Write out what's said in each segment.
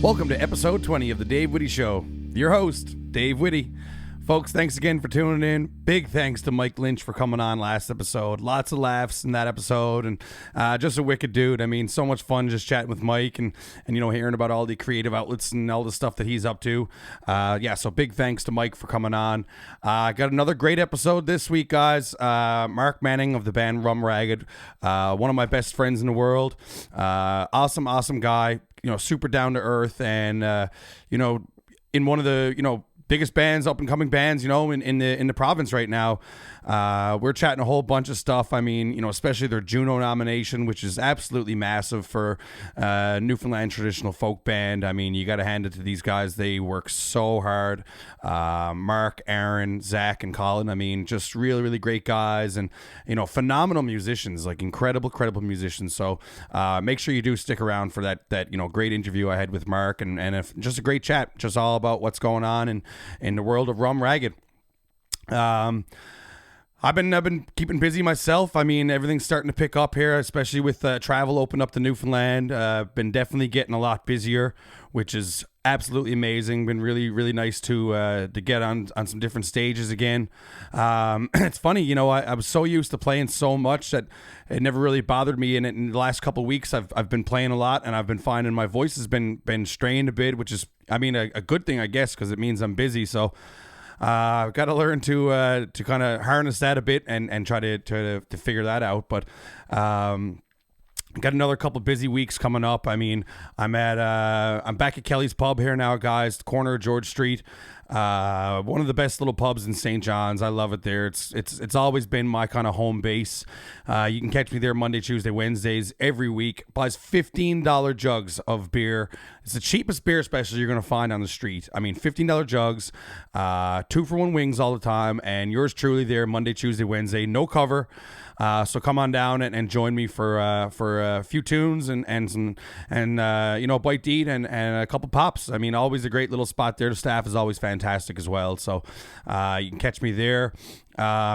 Welcome to episode 20 of the Dave Whitty Show. Your host, Dave Whitty. Folks, thanks again for tuning in. Big thanks to Mike Lynch for coming on last episode. Lots of laughs in that episode, and just a wicked dude. I mean, so much fun just chatting with Mike and hearing about all the creative outlets and all the stuff that he's up to. So big thanks to Mike for coming on. Got another great episode this week, guys. Mark Manning of the band Rum Ragged, one of my best friends in the world. Awesome guy. Super down to earth, and in one of the biggest bands, up and coming bands, in the province right now. We're chatting a whole bunch of stuff. I mean, especially their Juno nomination, which is absolutely massive for Newfoundland traditional folk band. I mean, you got to hand it to these guys. They work so hard. Mark, Aaron, Zach, and Colin. I mean, just really, really great guys, and phenomenal musicians, like incredible musicians. So make sure you do stick around for that great interview I had with Mark, and if just a great chat, just all about what's going on in the world of Rum Ragged. I've been keeping busy myself. I mean, everything's starting to pick up here, especially with travel open up to Newfoundland. Been definitely getting a lot busier, which is absolutely amazing. Been really, really nice to get on some different stages again. It's funny, I was so used to playing so much that it never really bothered me. And in the last couple of weeks, I've been playing a lot, and I've been finding my voice has been strained a bit, which is, I mean, a good thing, I guess, because it means I'm busy. So I've got to learn to kind of harness that a bit and try to figure that out. But got another couple busy weeks coming up. I mean, I'm back at Kelly's Pub here now, guys. The corner of George Street. One of the best little pubs in St. John's. I love it there. It's always been my kind of home base. You can catch me there Monday, Tuesday, Wednesdays every week. Buys $15 jugs of beer. It's the cheapest beer special you're going to find on the street. I mean, $15 jugs, 2-for-1 wings all the time, and yours truly there Monday, Tuesday, Wednesday, no cover. So come on down and join me for a few tunes and a bite to eat and a couple pops. I mean, always a great little spot there. The staff is always fantastic as well. So you can catch me there.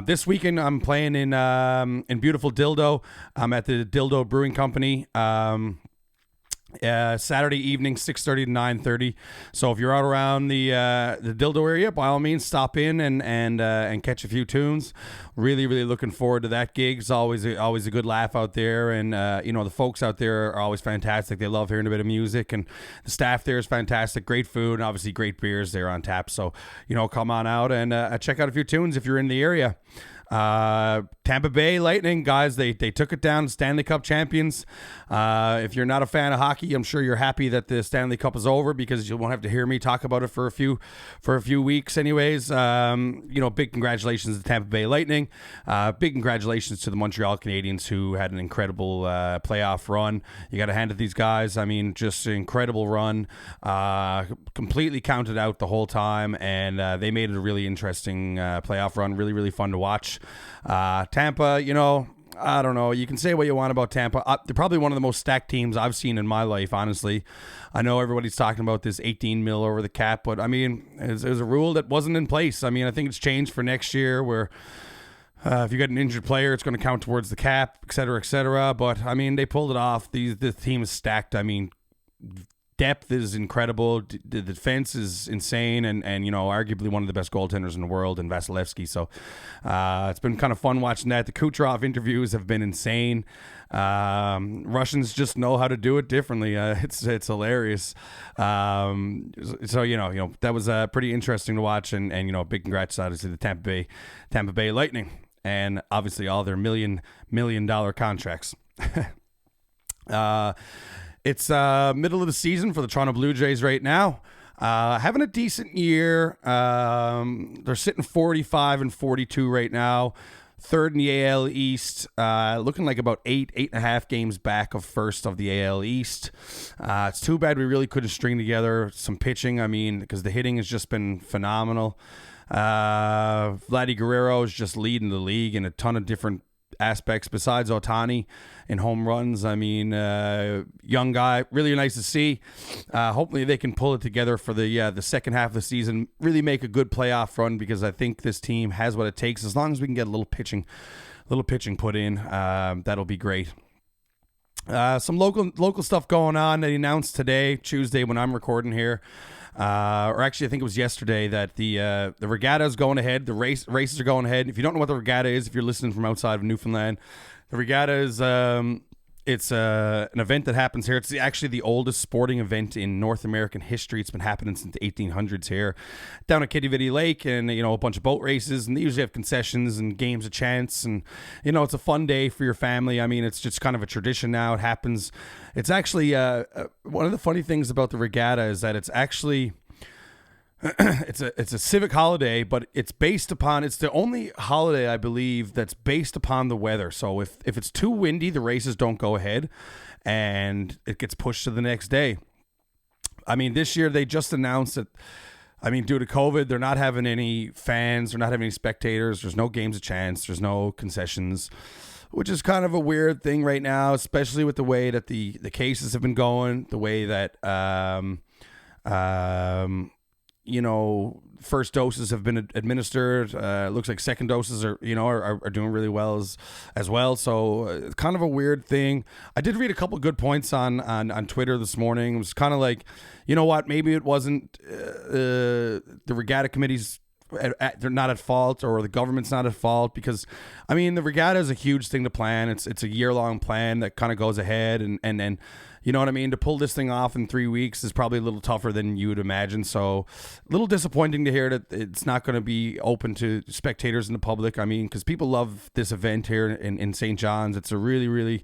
This weekend I'm playing in beautiful Dildo. I'm at the Dildo Brewing Company. Saturday evening, 6:30 to 9:30. So if you're out around the Dildo area, by all means, stop in and catch a few tunes. Really, really looking forward to that gig. It's always a good laugh out there, and the folks out there are always fantastic. They love hearing a bit of music, and the staff there is fantastic. Great food, and obviously great beers there on tap. So come on out and check out a few tunes if you're in the area. Tampa Bay Lightning, guys, they took it down, Stanley Cup champions. If you're not a fan of hockey, I'm sure you're happy that the Stanley Cup is over, because you won't have to hear me talk about it for a few weeks anyways. Big congratulations to the Tampa Bay Lightning. Big congratulations to the Montreal Canadiens, who had an incredible playoff run. You got to hand it to these guys. I mean, just an incredible run. Completely counted out the whole time, and they made it a really interesting playoff run. Really, really fun to watch. Tampa, I don't know. You can say what you want about Tampa. They're probably one of the most stacked teams I've seen in my life, honestly. I know everybody's talking about this 18 mil over the cap, but I mean, it was a rule that wasn't in place. I mean, I think it's changed for next year, where if you got an injured player, it's going to count towards the cap, et cetera, et cetera. But I mean, they pulled it off. The team is stacked. I mean, depth is incredible. The defense is insane, and arguably one of the best goaltenders in the world in Vasilevsky. So it's been kind of fun watching that. The Kucherov interviews have been insane. Russians just know how to do it differently. It's hilarious. So that was pretty interesting to watch, and big congrats obviously to the Tampa Bay Lightning, and obviously all their $1 million contracts. It's middle of the season for the Toronto Blue Jays right now. Having a decent year. They're sitting 45-42 right now. Third in the AL East. Looking like about 8.5 games back of first of the AL East. It's too bad we really couldn't string together some pitching. I mean, because the hitting has just been phenomenal. Vladdy Guerrero is just leading the league in a ton of different aspects besides Ohtani in home runs. I mean, young guy, really nice to see. Hopefully they can pull it together for the second half of the season, really make a good playoff run, because I think this team has what it takes. As long as we can get a little pitching put in, that'll be great. Some local stuff going on. They announced today, Tuesday, when I'm recording here, or actually I think it was yesterday, that the regatta is going ahead. The races are going ahead. If you don't know what the regatta is, if you're listening from outside of Newfoundland, the regatta is it's an event that happens here. It's actually the oldest sporting event in North American history. It's been happening since the 1800s here, down at Whitty Lake, and a bunch of boat races. And they usually have concessions and games of chance, and it's a fun day for your family. I mean, it's just kind of a tradition now. It happens. It's actually one of the funny things about the regatta is that it's actually. It's a civic holiday, but it's the only holiday I believe that's based upon the weather. So if it's too windy, the races don't go ahead and it gets pushed to the next day. I mean, this year they just announced that, due to COVID, they're not having any fans, they're not having any spectators, there's no games of chance, there's no concessions, which is kind of a weird thing right now, especially with the way that the cases have been going, the way that first doses have been administered. Looks like second doses are doing really well as well. So it's kind of a weird thing. I did read a couple good points on Twitter this morning. It was kind of like, you know what, maybe it wasn't the regatta committee's they're not at fault, or the government's not at fault, because the regatta is a huge thing to plan. It's a year-long plan that kind of goes ahead, and then you know what I mean? To pull this thing off in 3 weeks is probably a little tougher than you would imagine. So a little disappointing to hear that it's not going to be open to spectators and the public. Because people love this event here in St. John's. It's a really, really,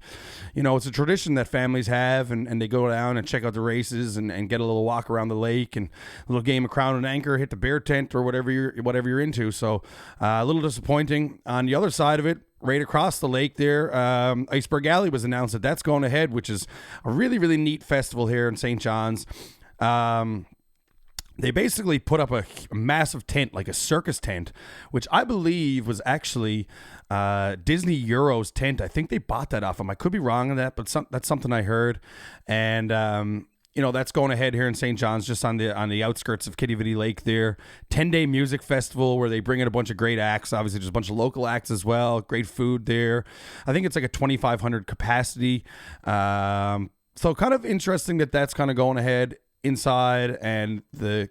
it's a tradition that families have, and they go down and check out the races and get a little walk around the lake and a little game of crown and anchor, hit the bear tent or whatever you're into. So a little disappointing. On the other side of it, right across the lake there, Iceberg Alley was announced that that's going ahead, which is a really, really neat festival here in St. John's. They basically put up a massive tent, like a circus tent, which I believe was actually Disney Euro's tent. I think they bought that off them. I could be wrong on that, but that's something I heard. And that's going ahead here in St. John's, just on the outskirts of Whitty Lake there. 10-day music festival where they bring in a bunch of great acts. Obviously, there's a bunch of local acts as well. Great food there. I think it's like a 2,500 capacity. So kind of interesting that's kind of going ahead inside, and the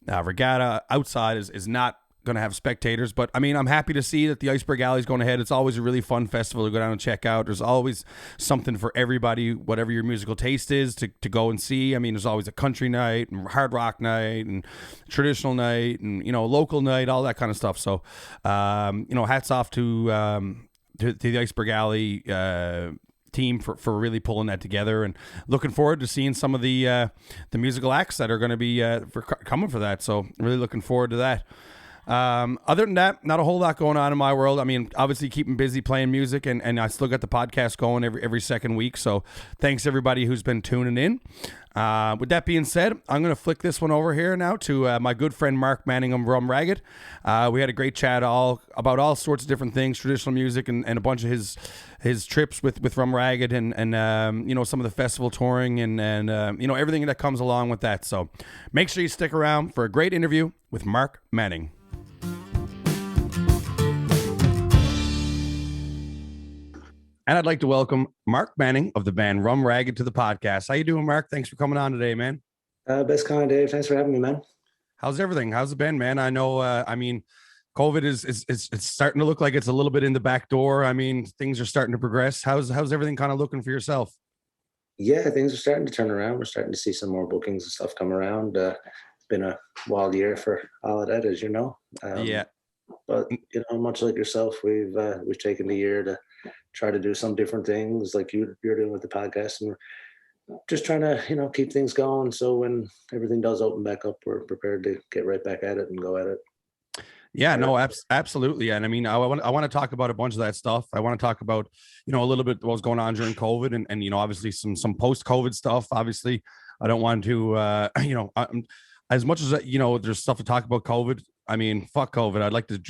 regatta outside is not going to have spectators. But I'm happy to see that the Iceberg Alley is going ahead. It's always a really fun festival to go down and check out. There's always something for everybody, whatever your musical taste is, to go and see. There's always a country night and hard rock night and traditional night and local night, all that kind of stuff. So hats off to the Iceberg Alley team for really pulling that together, and looking forward to seeing some of the musical acts that are going to be coming for that. So really looking forward to that. Other than that, not a whole lot going on in my world. Obviously keeping busy playing music, and I still got the podcast going every second week. So thanks everybody who's been tuning in. With that being said, I'm going to flick this one over here now to my good friend Mark Manning of Rum Ragged. We had a great chat about all sorts of different things, traditional music, and a bunch of his trips with Rum Ragged, and some of the festival touring and everything that comes along with that. So make sure you stick around for a great interview with Mark Manning. And I'd like to welcome Mark Manning of the band Rum Ragged to the podcast. How you doing, Mark? Thanks for coming on today, man. Best kind, Dave. Thanks for having me, man. How's everything? How's it been, man? I know, COVID is it's starting to look like it's a little bit in the back door. Things are starting to progress. How's everything kind of looking for yourself? Yeah, things are starting to turn around. We're starting to see some more bookings and stuff come around. It's been a wild year for all of that, as you know. Yeah. But much like yourself, we've taken the year to try to do some different things, like you're doing with the podcast, and we're just trying to keep things going. So when everything does open back up, we're prepared to get right back at it and go at it. Yeah, no, absolutely. And I want to talk about a bunch of that stuff. I want to talk about a little bit what was going on during COVID, and obviously some post-COVID stuff. Obviously, I don't want to as much as there's stuff to talk about COVID. Fuck COVID. I'd like to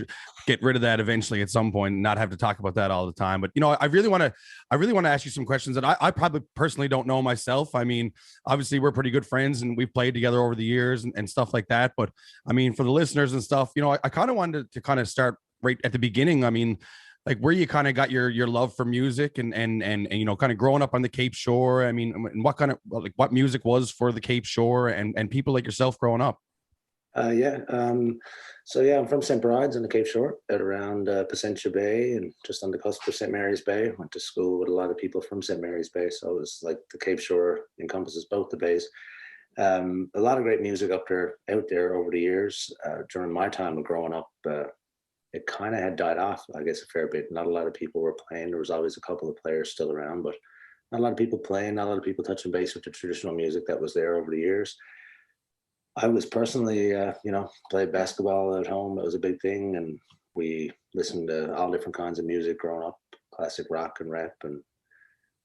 get rid of that eventually at some point and not have to talk about that all the time. But, I really want to ask you some questions that I probably personally don't know myself. Obviously we're pretty good friends and we've played together over the years and stuff like that. But for the listeners and stuff, I kind of wanted to kind of start right at the beginning. like where you kind of got your love for music and you know, kind of growing up on the Cape Shore. I mean, and what kind of like what music was for the Cape Shore and people like yourself growing up. Yeah. So yeah, I'm from St. Bride's on the Cape Shore, out around Placentia Bay, and just on the cusp of St. Mary's Bay. Went to school with a lot of people from St. Mary's Bay, so it was like the Cape Shore encompasses both the bays. A lot of great music out there over the years. During my time of growing up, it kind of had died off, I guess, a fair bit. Not a lot of people were playing. There was always a couple of players still around, but not a lot of people playing. Not a lot of people touching base with the traditional music that was there over the years. I was personally, played basketball at home. It was a big thing, and we listened to all different kinds of music growing up, classic rock and rap and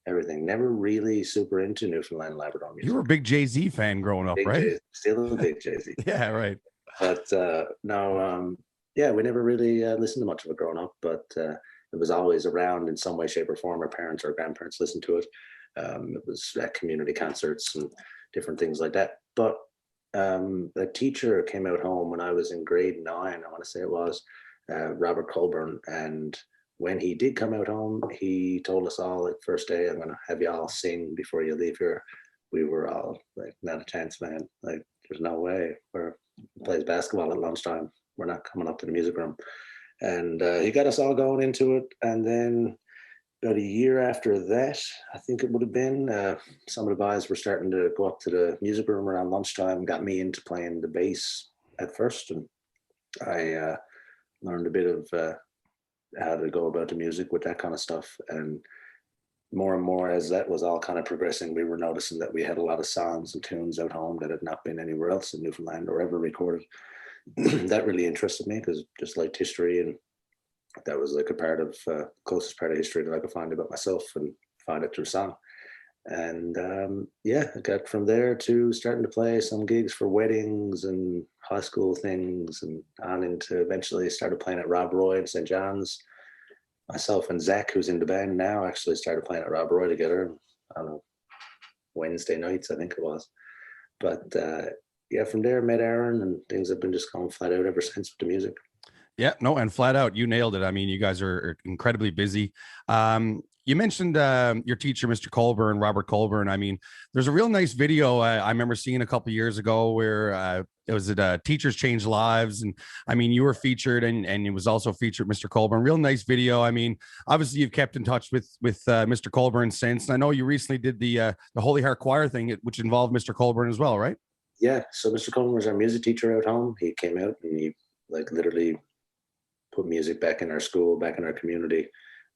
everything. Never really super into Newfoundland and Labrador music. You were a big Jay-Z fan growing up, Big right? Jay, still a big Jay-Z. Yeah, right. But no, yeah, we never really listened to much of it growing up, but it was always around in some way, shape, or form. Our parents or grandparents listened to it. It was at community concerts and different things like that. But a teacher came out home when I was in grade 9, I want to say it was, Robert Colburn. And when he did come out home, he told us all, like, first day, I'm going to have you all sing before you leave here. We were all like, not a chance, man. Like, there's no way. We're plays basketball at lunchtime. We're not coming up to the music room. And he got us all going into it. And then about a year after that, I think it would have been, some of the guys were starting to go up to the music room around lunchtime, got me into playing the bass at first. And I learned a bit of how to go about the music with that kind of stuff. And more as that was all kind of progressing, we were noticing that we had a lot of songs and tunes out home that had not been anywhere else in Newfoundland or ever recorded. That really interested me because just liked history, and that was like a part of closest part of history that I could find about myself and find it through song. And yeah, I got from there to starting to play some gigs for weddings and high school things, and on into eventually started playing at Rob Roy in St. John's. Myself and Zach, who's in the band now, actually started playing at Rob Roy together. I don't know, Wednesday nights, I think it was. But yeah, from there, met Aaron, and things have been just going flat out ever since with the music. Yeah, no, and flat out, you nailed it. I mean, you guys are incredibly busy. You mentioned your teacher, Mr. Colburn, Robert Colburn. I mean, there's a real nice video I remember seeing a couple of years ago where it was Teachers Change Lives. And I mean, you were featured and it was also featured Mr. Colburn. Real nice video. I mean, obviously you've kept in touch with Mr. Colburn since. And I know you recently did the Holy Heart Choir thing, which involved Mr. Colburn as well, right? Yeah. So Mr. Colburn was our music teacher out home. He came out and he like literally put music back in our school, back in our community.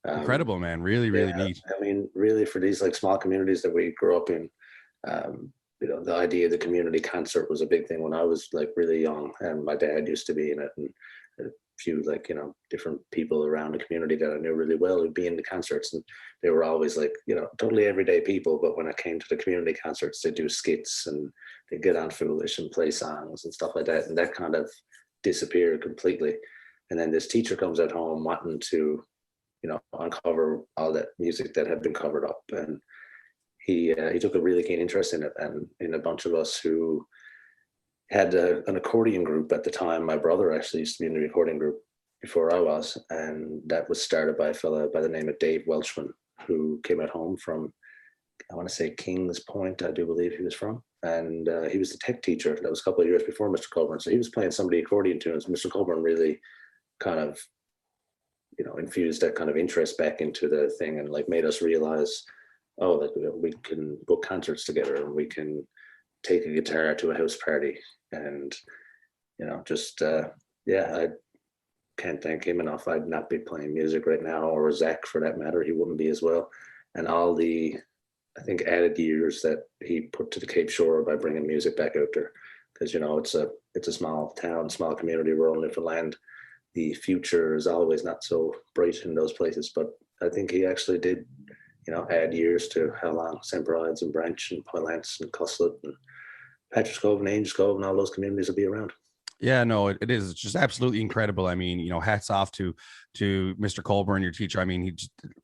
Incredible, man. Really, really neat. I mean, really, for these like small communities that we grew up in, the idea of the community concert was a big thing when I was like really young, and my dad used to be in it, and a few different people around the community that I knew really well would be in the concerts, and they were always like, totally everyday people. But when it came to the community concerts, they do skits and they get on Foolish and play songs and stuff like that, and that kind of disappeared completely. And then this teacher comes at home wanting to uncover all that music that had been covered up, and he took a really keen interest in it, and in a bunch of us who had an accordion group at the time. My brother actually used to be in the recording group before I was, and that was started by a fella by the name of Dave Welchman, who came at home from, I want to say, Kings Point, I do believe he was from, and he was the tech teacher. That was a couple of years before Mr. Colburn, so he was playing some of the accordion tunes. Mr. Colburn really kind of infused that kind of interest back into the thing, and like made us realize, we can book concerts together, and we can take a guitar to a house party, and I can't thank him enough. I'd not be playing music right now, or Zach for that matter. He wouldn't be as well. And all the, I think, added years that he put to the Cape Shore by bringing music back out there, because it's a small town, small community, rural Newfoundland. The future is always not so bright in those places, but I think he actually did, add years to how long St. Bride's and Branch and Poylance and Cuslet and Patrick's Cove and Angels Cove and all those communities will be around. Yeah, no, it is. It's just absolutely incredible. I mean, hats off to Mr. Colburn, your teacher. I mean,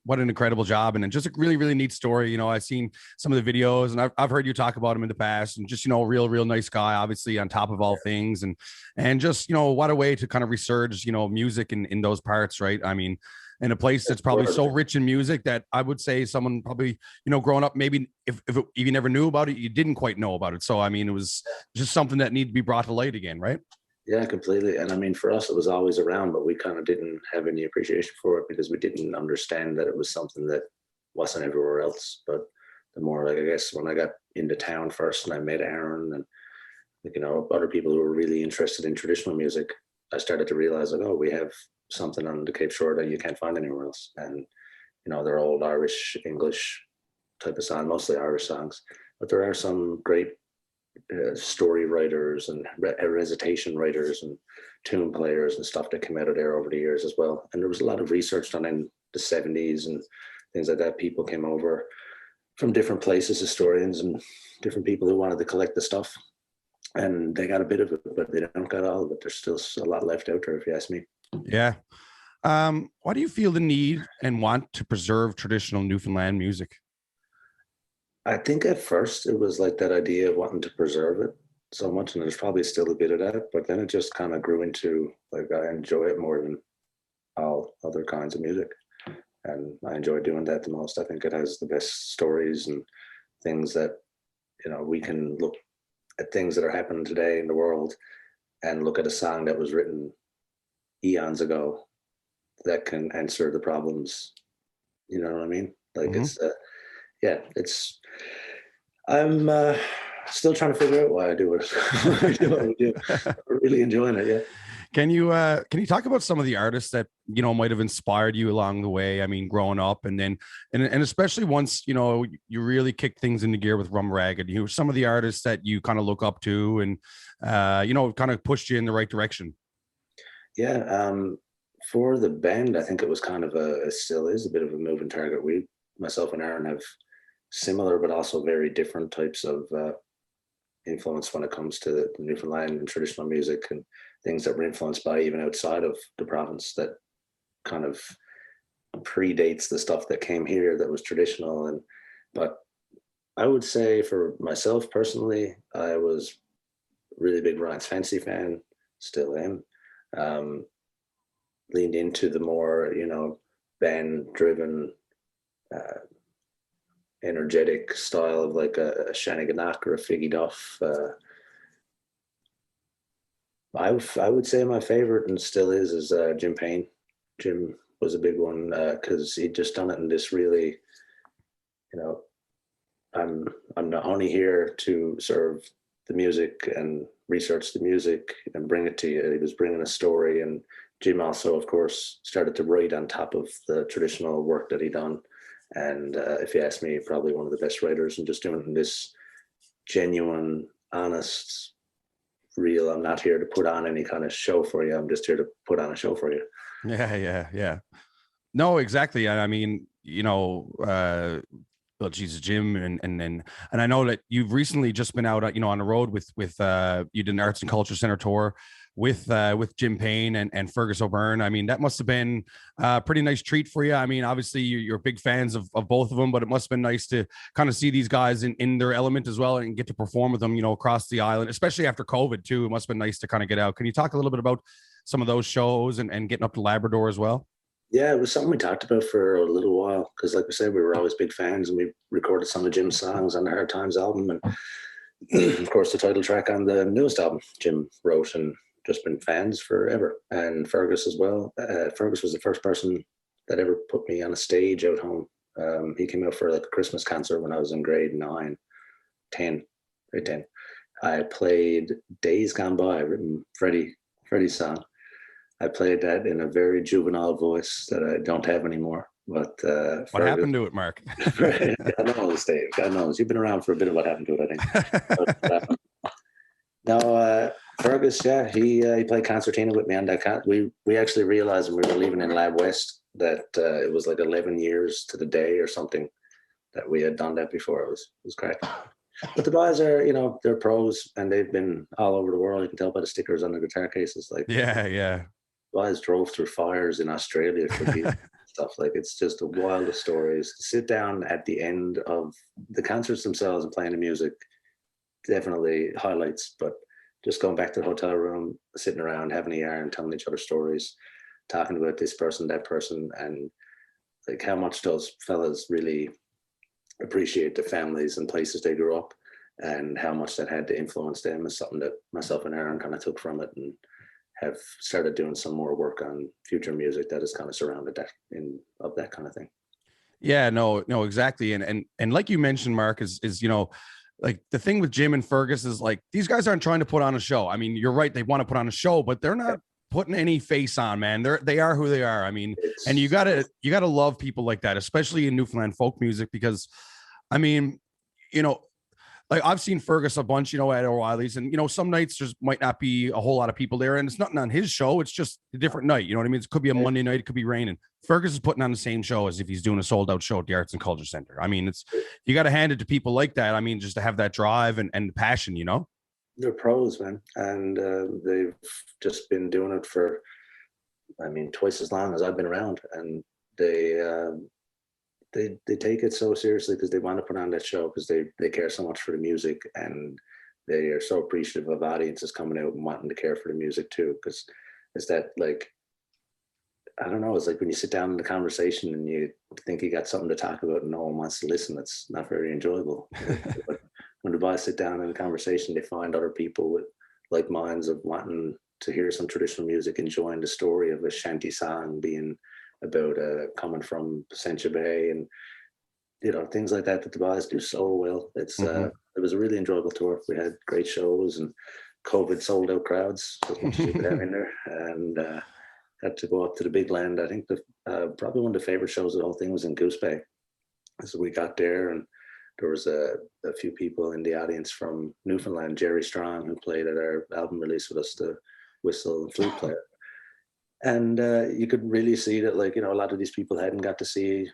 what an incredible job, and just a really, really neat story. I've seen some of the videos, and I've heard you talk about him in the past, and just real nice guy, obviously on top of all things, and just what a way to kind of resurge music in those parts, right? I mean, in a place that's probably so rich in music that I would say someone probably, growing up, maybe if you never knew about it, you didn't quite know about it. So, I mean, it was just something that needed to be brought to light again, right? Yeah, completely. And I mean, for us, it was always around, but we kind of didn't have any appreciation for it because we didn't understand that it was something that wasn't everywhere else. But the more, like, I guess when I got into town first and I met Aaron and, other people who were really interested in traditional music, I started to realize, like, oh, we have something on the Cape Shore that you can't find anywhere else. And, they're old Irish, English type of song, mostly Irish songs. But there are some great story writers and recitation writers and tune players and stuff that came out of there over the years as well. And there was a lot of research done in the 70s and things like that. People came over from different places, historians and different people who wanted to collect the stuff. And they got a bit of it, but they don't got all of it. There's still a lot left out there, if you ask me. Yeah. Why do you feel the need and want to preserve traditional Newfoundland music? I think at first it was like that idea of wanting to preserve it so much, and there's probably still a bit of that, but then it just kind of grew into, like, I enjoy it more than all other kinds of music. And I enjoy doing that the most. I think it has the best stories and things that, we can look at things that are happening today in the world and look at a song that was written eons ago that can answer the problems. You know what I mean? Like, I'm still trying to figure out why I do it. I do what we do. I'm really enjoying it. Yeah. Can you talk about some of the artists that might have inspired you along the way? I mean, growing up, and then and especially once you really kick things into gear with Rum Ragged. Some of the artists that you kind of look up to, and kind of pushed you in the right direction. Yeah. For the band, I think it was kind of it still is a bit of a moving target. Myself and Aaron have similar but also very different types of influence when it comes to the Newfoundland and traditional music and things that were influenced by even outside of the province that kind of predates the stuff that came here that was traditional. But I would say for myself personally, I was a really big Ryan's Fancy fan, still am. Leaned into the more, band driven, energetic style of like a Shanniganak or a Figgy Duff. I would say my favorite, and still is Jim Payne. Jim was a big one because he'd just done it in this really, I'm not only here to serve the music and research the music and bring it to you. He was bringing a story, and Jim also, of course, started to write on top of the traditional work that he'd done. And if you ask me, probably one of the best writers, and just doing this genuine, honest, real. I'm not here to put on any kind of show for you. I'm just here to put on a show for you. Yeah. No, exactly. I mean, well, Jesus, Jim, and I know that you've recently just been out, on the road with you did an Arts and Culture Center tour with Jim Payne and Fergus O'Byrne. I mean, that must have been a pretty nice treat for you. I mean, obviously you're big fans of both of them, but it must have been nice to kind of see these guys in their element as well and get to perform with them, across the island, especially after COVID too. It must have been nice to kind of get out. Can you talk a little bit about some of those shows and getting up to Labrador as well? Yeah, it was something we talked about for a little while because, like we said, we were always big fans, and we recorded some of Jim's songs on the Hard Times album, and of course the title track on the newest album Jim wrote, and just been fans forever. And Fergus as well. Fergus was the first person that ever put me on a stage out home. He came out for like a Christmas concert when I was in grade 10. I played Days Gone By, written Freddie's song. I played that in a very juvenile voice that I don't have anymore. But what happened to it, Mark? God knows, Dave. God knows. You've been around for a bit of what happened to it, I think. But, no, Fergus, yeah, he played concertina with me on that. We actually realized when we were leaving in Lab West that it was like 11 years to the day or something that we had done that before. It was great. But the guys are, they're pros, and they've been all over the world. You can tell by the stickers on the guitar cases. Like, yeah. Guys drove through fires in Australia for stuff. Like, it's just the wildest stories. To sit down at the end of the concerts themselves and playing the music, definitely highlights. But just going back to the hotel room, sitting around, having a yarn, telling each other stories, talking about this person, that person, and like how much those fellas really appreciate the families and places they grew up, and how much that had to influence them is something that myself and Aaron kind of took from it, and have started doing some more work on future music that is kind of surrounded that of that kind of thing. Yeah, no, exactly. And like you mentioned, Mark, is like the thing with Jim and Fergus is like, these guys aren't trying to put on a show. I mean, you're right, they want to put on a show, but they're not putting any face on, man. They are who they are. I mean, and you gotta love people like that, especially in Newfoundland folk music, because I mean, like I've seen Fergus a bunch, at O'Reilly's, and some nights there might not be a whole lot of people there, and it's nothing on his show. It's just a different night. You know what I mean? It could be a Monday night, it could be raining. Fergus is putting on the same show as if he's doing a sold out show at the Arts and Culture Center. I mean, you got to hand it to people like that. I mean, just to have that drive and passion, They're pros, man, and they've just been doing it for, I mean, twice as long as I've been around, and they take it so seriously because they want to put on that show, because they care so much for the music, and they are so appreciative of audiences coming out and wanting to care for the music too. Because it's that, like, I don't know, it's like when you sit down in the conversation and you think you got something to talk about and no one wants to listen, it's not very enjoyable. But when the boys sit down in a conversation, they find other people with like minds of wanting to hear some traditional music, enjoying the story of a shanty song being about coming from Sancho Bay, and things like that the boys do so well. It was a really enjoyable tour. We had great shows, and COVID sold out crowds as much as you could have in there, and had to go up to the big land. I think probably one of the favorite shows of the whole thing was in Goose Bay. So we got there, and there was a few people in the audience from Newfoundland. Jerry Strong, who played at our album release with us, the whistle and flute player. And you could really see that, like, a lot of these people hadn't got to see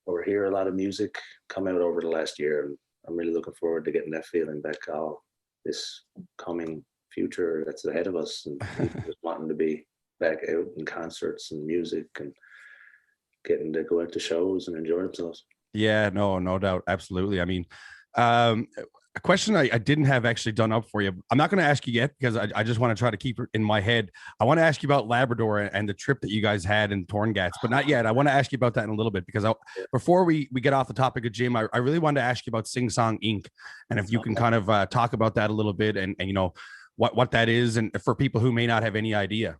or hear a lot of music come out over the last year. And I'm really looking forward to getting that feeling back, all this coming future that's ahead of us, and just wanting to be back out in concerts and music and getting to go out to shows and enjoy themselves. Yeah, no doubt. Absolutely. I mean, a question I didn't have actually done up for you. I'm not going to ask you yet because I just want to try to keep it in my head. I want to ask you about Labrador and the trip that you guys had in Torngat, but not yet. I want to ask you about that in a little bit, because before we get off the topic of Jim, I really wanted to ask you about Sing Song Inc. And if you can kind of talk about that a little bit, and what that is, and for people who may not have any idea.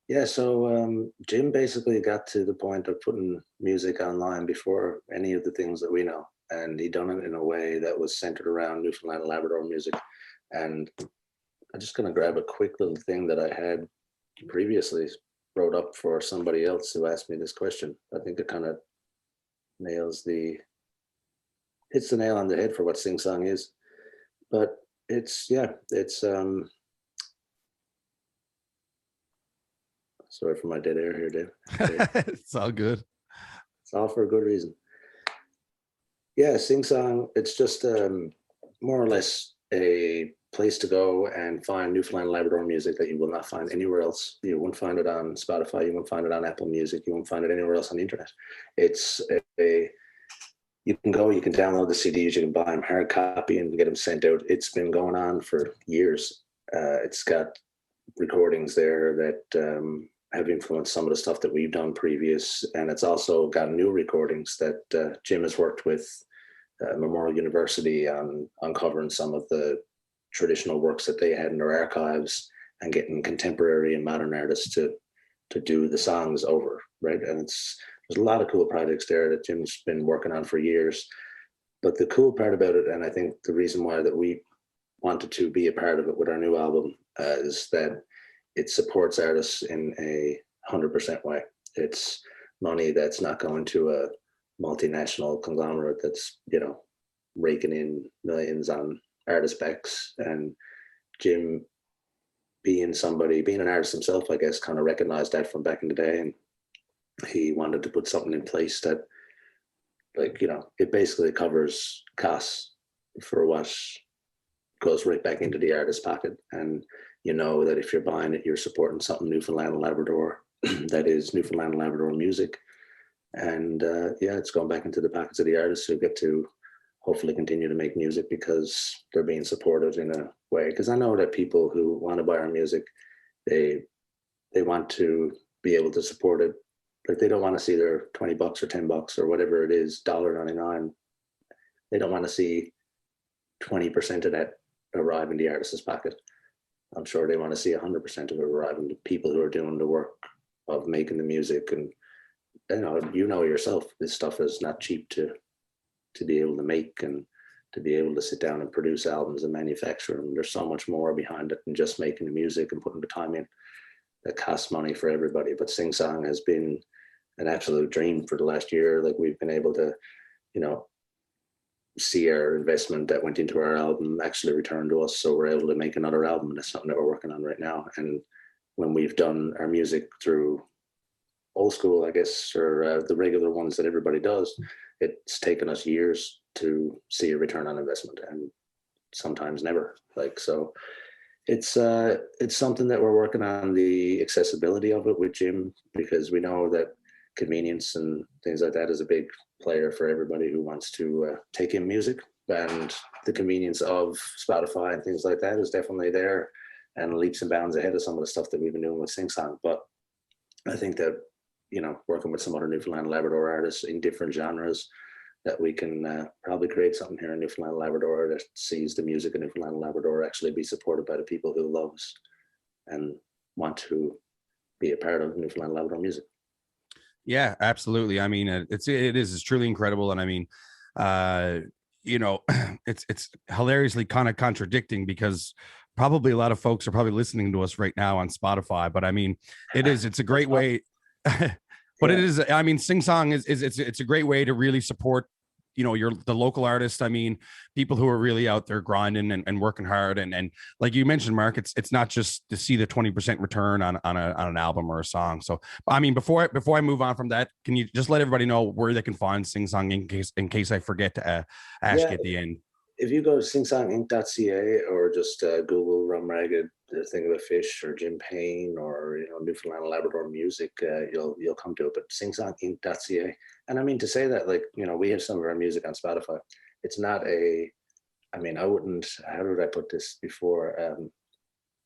Yeah, so Jim basically got to the point of putting music online before any of the things that we know. And he done it in a way that was centered around Newfoundland and Labrador music. And I'm just going to grab a quick little thing that I had previously wrote up for somebody else who asked me this question. I think it kind of hits the nail on the head for what Sing Song is. But it's sorry for my dead air here, Dave. It's all good. It's all for a good reason. Yeah, Sing Song, it's just more or less a place to go and find Newfoundland and Labrador music that you will not find anywhere else. You won't find it on Spotify, you won't find it on Apple Music, you won't find it anywhere else on the internet. It's you can go, you can download the CDs, you can buy them hard copy and get them sent out. It's been going on for years. It's got recordings there that have influenced some of the stuff that we've done previous, and it's also got new recordings that Jim has worked with Memorial University on uncovering some of the traditional works that they had in their archives and getting contemporary and modern artists to do the songs over, right? And there's a lot of cool projects there that Jim's been working on for years. But the cool part about it, and I think the reason why that we wanted to be a part of it with our new album, is that it supports artists in a 100% way. It's money that's not going to a multinational conglomerate that's, raking in millions on artist backs. And Jim, being an artist himself, I guess, kind of recognized that from back in the day. And he wanted to put something in place that, it basically covers costs for what goes right back into the artist's pocket. And that if you're buying it, you're supporting something Newfoundland and Labrador that is Newfoundland and Labrador music. And it's going back into the pockets of the artists who get to hopefully continue to make music because they're being supported in a way. Because I know that people who want to buy our music, they want to be able to support it. Like they don't want to see their $20 or $10 or whatever it is, $1.99. They don't want to see 20% of that arrive in the artist's pocket. I'm sure they want to see 100% of it arrive in the people who are doing the work of making the music. And you know yourself, this stuff is not cheap to be able to make and to be able to sit down and produce albums and manufacture them. There's so much more behind it than just making the music and putting the time in. That costs money for everybody. But Sing Song has been an absolute dream for the last year. Like we've been able to, see our investment that went into our album actually return to us. So we're able to make another album, and that's something that we're working on right now. And when we've done our music through old school, I guess, or the regular ones that everybody does, it's taken us years to see a return on investment, and sometimes never. So it's something that we're working on, the accessibility of it with Jim, because we know that convenience and things like that is a big player for everybody who wants to take in music, and the convenience of Spotify and things like that is definitely there and leaps and bounds ahead of some of the stuff that we've been doing with Sing Song. But I think that, working with some other Newfoundland and Labrador artists in different genres, that we can probably create something here in Newfoundland and Labrador that sees the music in Newfoundland and Labrador actually be supported by the people who love us and want to be a part of Newfoundland and Labrador music. Yeah, absolutely. I mean, it's truly incredible. And I mean, it's hilariously kind of contradicting, because probably a lot of folks are probably listening to us right now on Spotify, but I mean, it's a great way, but it is, I mean, Sing Song it's a great way to really support, the local artists. I mean, people who are really out there grinding and working hard. And like you mentioned, Mark, it's not just to see the 20% return on an album or a song. So, I mean, before I move on from that, can you just let everybody know where they can find Sing Song in case I forget to ask you at the end? If you go to singsonginc.ca or just Google Rum Ragged, the thing of a fish, or Jim Payne, or Newfoundland and Labrador music, you'll come to it. But singsonginc.ca, and I mean to say that, we have some of our music on Spotify. It's not I wouldn't. How did I put this before?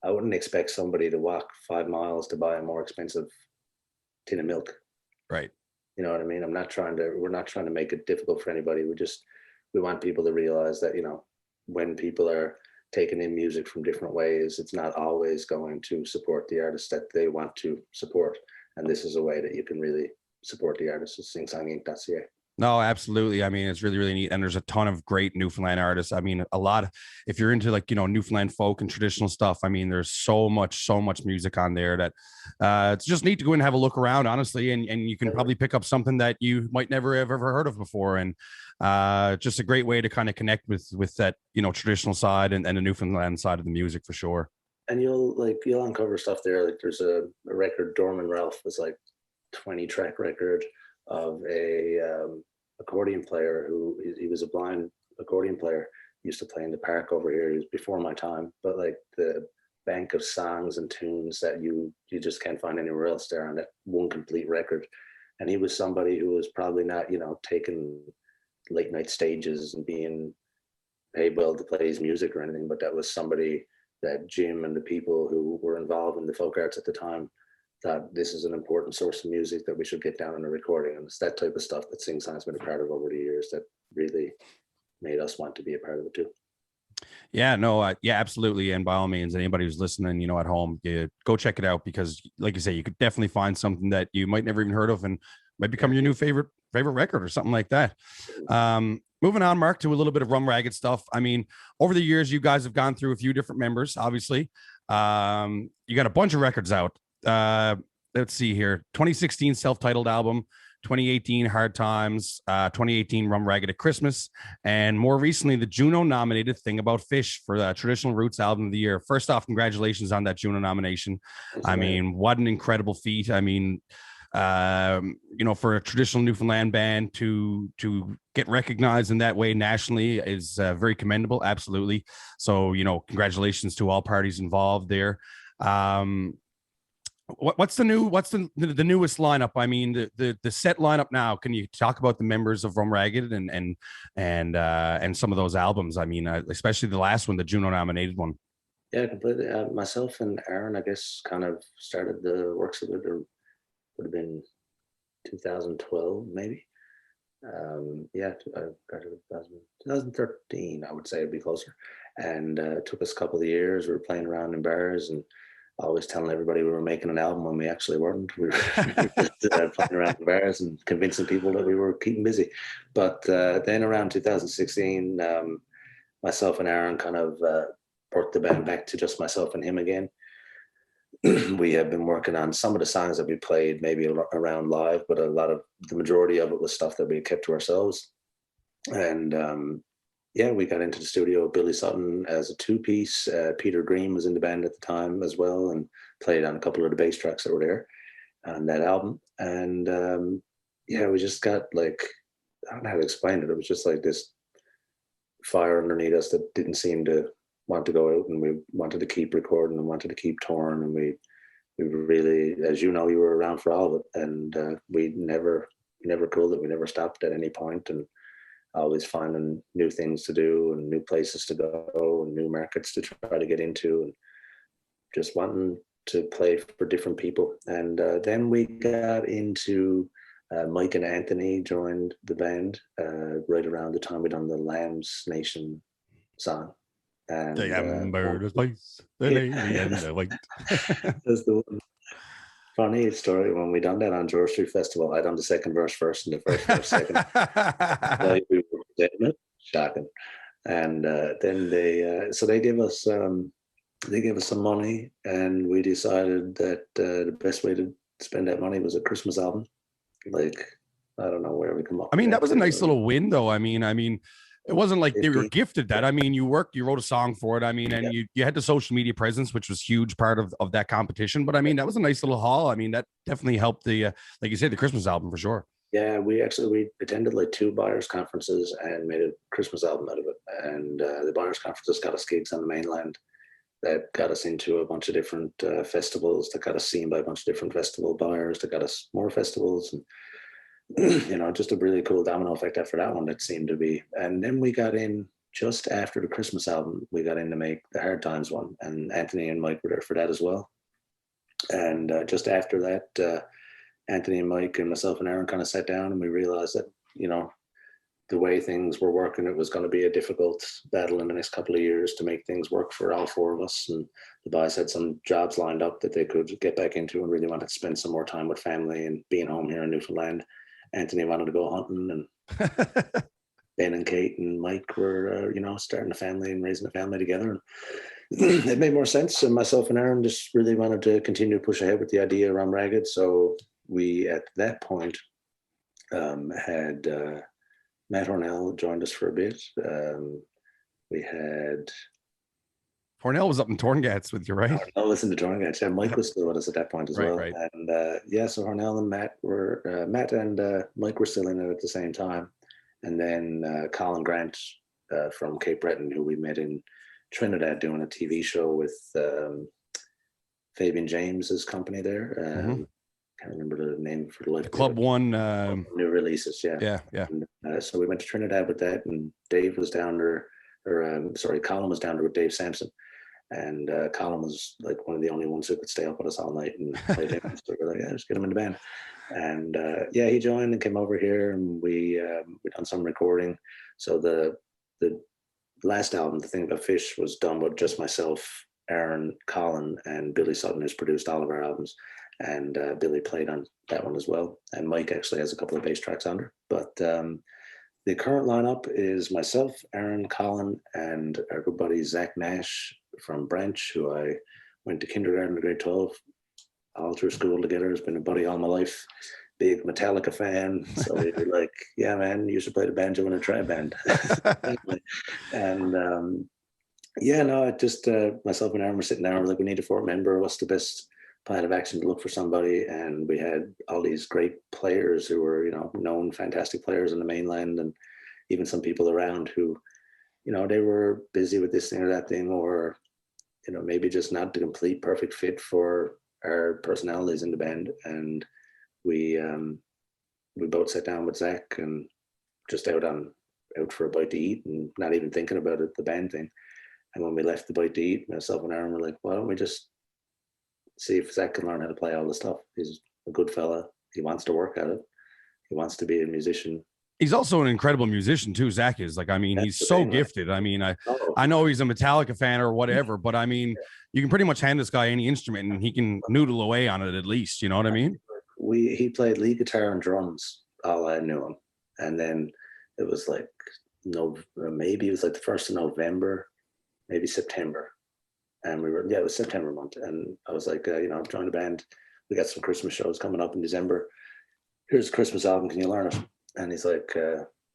I wouldn't expect somebody to walk 5 miles to buy a more expensive tin of milk. Right. You know what I mean? We're not trying to make it difficult for anybody. We want people to realize that, when people are taking in music from different ways, it's not always going to support the artist that they want to support. And this is a way that you can really support the artist at singsonginc.ca. No, absolutely. I mean, it's really, really neat. And there's a ton of great Newfoundland artists. I mean, if you're into Newfoundland folk and traditional stuff, I mean, there's so much music on there that it's just neat to go and have a look around, honestly. And you can probably pick up something that you might never have ever heard of before. And just a great way to kind of connect with that, traditional side and the Newfoundland side of the music, for sure. And you'll uncover stuff there. Like there's a record, Dorman Ralph was 20-track record of a accordion player who he was a blind accordion player. He used to play in the park over here. He was before my time, but the bank of songs and tunes that you just can't find anywhere else there on that one complete record. And he was somebody who was probably not taking late night stages and being paid well to play his music or anything, but that was somebody that Jim and the people who were involved in the folk arts at the time thought this is an important source of music that we should get down in a recording. And it's that type of stuff that Sing Song has been a part of over the years that really made us want to be a part of it too. Yeah, no, yeah, absolutely. And by all means, anybody who's listening, at home, go check it out, because like you say, you could definitely find something that you might never even heard of and might become your new favorite record or something like that. Moving on, Mark, to a little bit of Rum Ragged stuff. I mean, over the years, you guys have gone through a few different members, obviously. You got a bunch of records out. Let's see here. 2016 self-titled album, 2018 Hard Times, 2018 Rum Ragged at Christmas, and more recently the Juno nominated Thing About Fish for the Traditional Roots Album of the Year. First off, congratulations on that Juno nomination. I mean, what an incredible feat. I mean, for a traditional Newfoundland band to get recognized in that way nationally is very commendable. Absolutely. So, congratulations to all parties involved there. What's the newest lineup? I mean, the set lineup now. Can you talk about the members of Rum Ragged and some of those albums? I mean, especially the last one, the Juno nominated one. Yeah, completely. Myself and Aaron, I guess, kind of started the works of it, or would have been 2012 maybe. Yeah, I graduated 2013, I would say it'd be closer. And it took us a couple of years. We were playing around in bars and always telling everybody we were making an album when we actually weren't. We were just playing around in bars and convincing people that we were keeping busy. But then around 2016, myself and Aaron kind of brought the band back to just myself and him again. We have been working on some of the songs that we played maybe around live, but the majority of it was stuff that we kept to ourselves. And yeah, we got into the studio with Billy Sutton as a two-piece. Peter Green was in the band at the time as well and played on a couple of the bass tracks that were there on that album. And yeah, we just got like, I don't know how to explain it. It was just like this fire underneath us that didn't seem to want to go out, and we wanted to keep recording and wanted to keep touring. And we really, as you know, you were around for all of it, and we never cooled it. We never stopped at any point, and always finding new things to do and new places to go and new markets to try to get into, and just wanting to play for different people. And then we got into Mike and Anthony joined the band right around the time we done the Lambs Nation song. And the amber, the spice, the navy, and the white. That's the one funny story. When we done that on George Street Festival, I done the second verse first and the first verse second. Like we were getting it, shocking. And then they gave us some money, and we decided that the best way to spend that money was a Christmas album. Like, I don't know where we come up. I mean, that was a nice little win, though. I mean. It wasn't like they were gifted that. I mean, you wrote a song for it. I mean, and you had the social media presence, which was huge part of that competition. But I mean, that was a nice little haul. I mean, that definitely helped like you said, the Christmas album for sure. Yeah, we attended like 2 buyers conferences and made a Christmas album out of it. And the buyers conferences got us gigs on the mainland that got us into a bunch of different festivals, that got us seen by a bunch of different festival buyers, that got us more festivals. And you know, just a really cool domino effect after that one, that seemed to be. And then we got in just after the Christmas album, we got in to make the Hard Times one, and Anthony and Mike were there for that as well. And just after that, Anthony and Mike and myself and Aaron kind of sat down, and we realized that, you know, the way things were working, it was going to be a difficult battle in the next couple of years to make things work for all 4 of us. And the boys had some jobs lined up that they could get back into and really wanted to spend some more time with family and being home here in Newfoundland. Anthony wanted to go hunting, and Ben and Kate and Mike were, you know, starting a family and raising a family together. And it made more sense. And myself and Aaron just really wanted to continue to push ahead with the idea of Rum Ragged. So we, at that point, had Matt Hornell joined us for a bit. We had... Hornell was up in Torngats with you, right? Hornell was in the Torngats. Yeah, Mike was still with us at that point as well. Right. And yeah, so Hornell and Matt and Mike were still in it at the same time. And then Colin Grant from Cape Breton, who we met in Trinidad doing a TV show with Fabian James's company there. Can't remember the name for the life. Club One new releases. Yeah. And, so we went to Trinidad with that, and Dave was down there, Colin was down there with Dave Sampson. And Colin was like one of the only ones who could stay up with us all night and play him. So we're like, yeah, just get him in the band. And yeah, he joined and came over here, and we done some recording. So the last album, The Thing About Fish, was done with just myself, Aaron, Colin, and Billy Sutton, who's produced all of our albums. And Billy played on that one as well. And Mike actually has a couple of bass tracks on there. But the current lineup is myself, Aaron, Colin, and our good buddy Zach Nash from Branch, who I went to kindergarten to grade 12, all through school together. Has been a buddy all my life. Big Metallica fan. So we were like, yeah, man, you should play the banjo in a tri band. And yeah, no, it just myself and Aaron were sitting there. We're like, we need a 4th member. What's the best plan of action to look for somebody? And we had all these great players who were, you know, known fantastic players in the mainland, and even some people around who, you know, they were busy with this thing or that thing, or, you know, maybe just not the complete perfect fit for our personalities in the band. And we both sat down with Zach and just out for a bite to eat, and not even thinking about it, the band thing. And when we left the bite to eat, myself and Aaron were like, why don't we just see if Zach can learn how to play all the stuff? He's a good fella. He wants to work at it. He wants to be a musician. He's also an incredible musician too. Zach is, like, I mean, That's he's the so thing, like, gifted. I mean, oh, I know he's a Metallica fan or whatever, but I mean, you can pretty much hand this guy any instrument and he can noodle away on it at least. You know what I mean? he played lead guitar and drums all I knew him, and then it was like maybe it was like the 1st of November, maybe September, and it was September month, and I was like, I've joined a band. We got some Christmas shows coming up in December. Here's a Christmas album. Can you learn it? And he's like,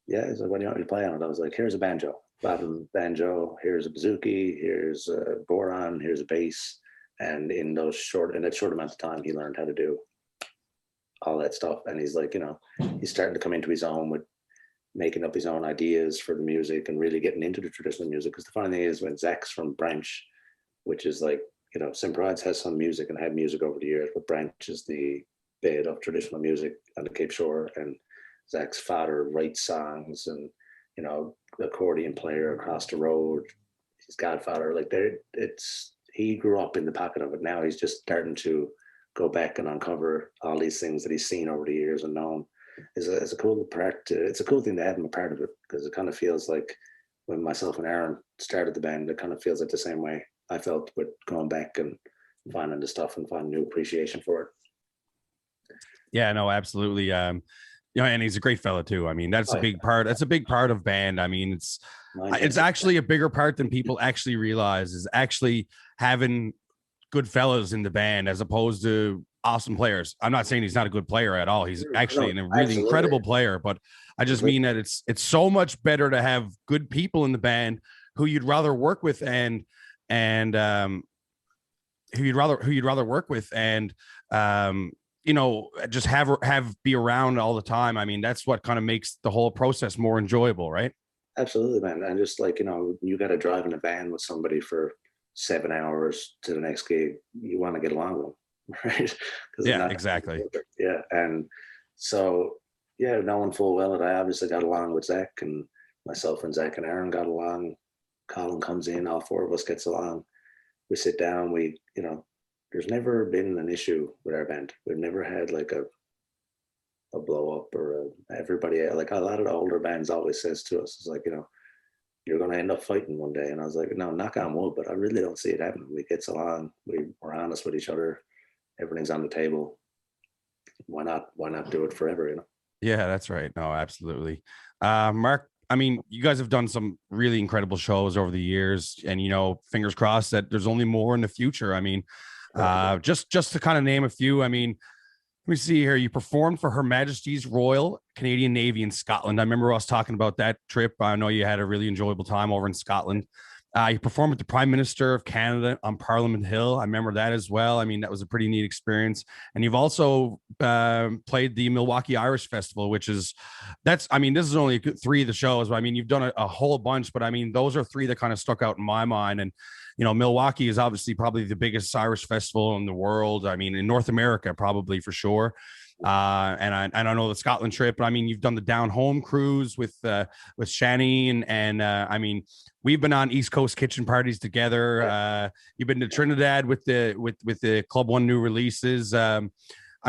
yeah. He's like, what do you want me to play on it? I was like, here's a banjo, banjo. Here's a bouzouki. Here's a boron. Here's a bass. And in that short amount of time, he learned how to do all that stuff. And he's like, he's starting to come into his own with making up his own ideas for the music and really getting into the traditional music. Because the funny thing is, when Zach's from Branch, which is like, St. Bride's has some music and had music over the years, but Branch is the bed of traditional music on the Cape Shore, and Zach's father writes songs, and the accordion player across the road, his godfather, like he grew up in the pocket of it. Now he's just starting to go back and uncover all these things that he's seen over the years and known. Is a cool part. It's a cool thing to have him a part of it, because it kind of feels like when myself and Aaron started the band, it kind of feels like the same way I felt with going back and finding the stuff and finding new appreciation for it. Yeah, no, absolutely. And he's a great fella too. I mean, that's a big part. That's a big part of band. I mean, it's actually a bigger part than people actually realize, is actually having good fellas in the band as opposed to awesome players. I'm not saying he's not a good player at all. He's actually a really incredible player, but I just mean that it's so much better to have good people in the band who you'd rather work with and who you'd rather work with and just have be around all the time. I mean, that's what kind of makes the whole process more enjoyable, right? Absolutely, man. And just like, you got to drive in a van with somebody for 7 hours to the next gig. You want to get along with them, right? Yeah, exactly. Yeah. And so, knowing full well that I obviously got along with Zach, and myself and Zach and Aaron got along. Colin comes in, all four of us gets along. We sit down, there's never been an issue with our band. We've never had like a blow up or everybody, like a lot of the older bands always says to us, it's like, you're going to end up fighting one day. And I was like, no, knock on wood, but I really don't see it happening. We get along, we're honest with each other. Everything's on the table. Why not do it forever, Yeah, that's right. No, absolutely. Mark, I mean, you guys have done some really incredible shows over the years, and fingers crossed that there's only more in the future. I mean, just to kind of name a few. I mean, let me see here. You performed for Her Majesty's Royal Canadian Navy in Scotland. I remember us talking about that trip. I know you had a really enjoyable time over in Scotland. You performed with the Prime Minister of Canada on Parliament Hill. I remember that as well. I mean, that was a pretty neat experience. And you've also played the Milwaukee Irish Festival, this is only 3 of the shows, but I mean, you've done a whole bunch, but I mean, those are 3 that kind of stuck out in my mind. And, Milwaukee is obviously probably the biggest Irish festival in the world. I mean, in North America, probably for sure. And I know the Scotland trip, but I mean, you've done the down home cruise with Shani and I mean, we've been on East Coast kitchen parties together. You've been to Trinidad with the Club One new releases. I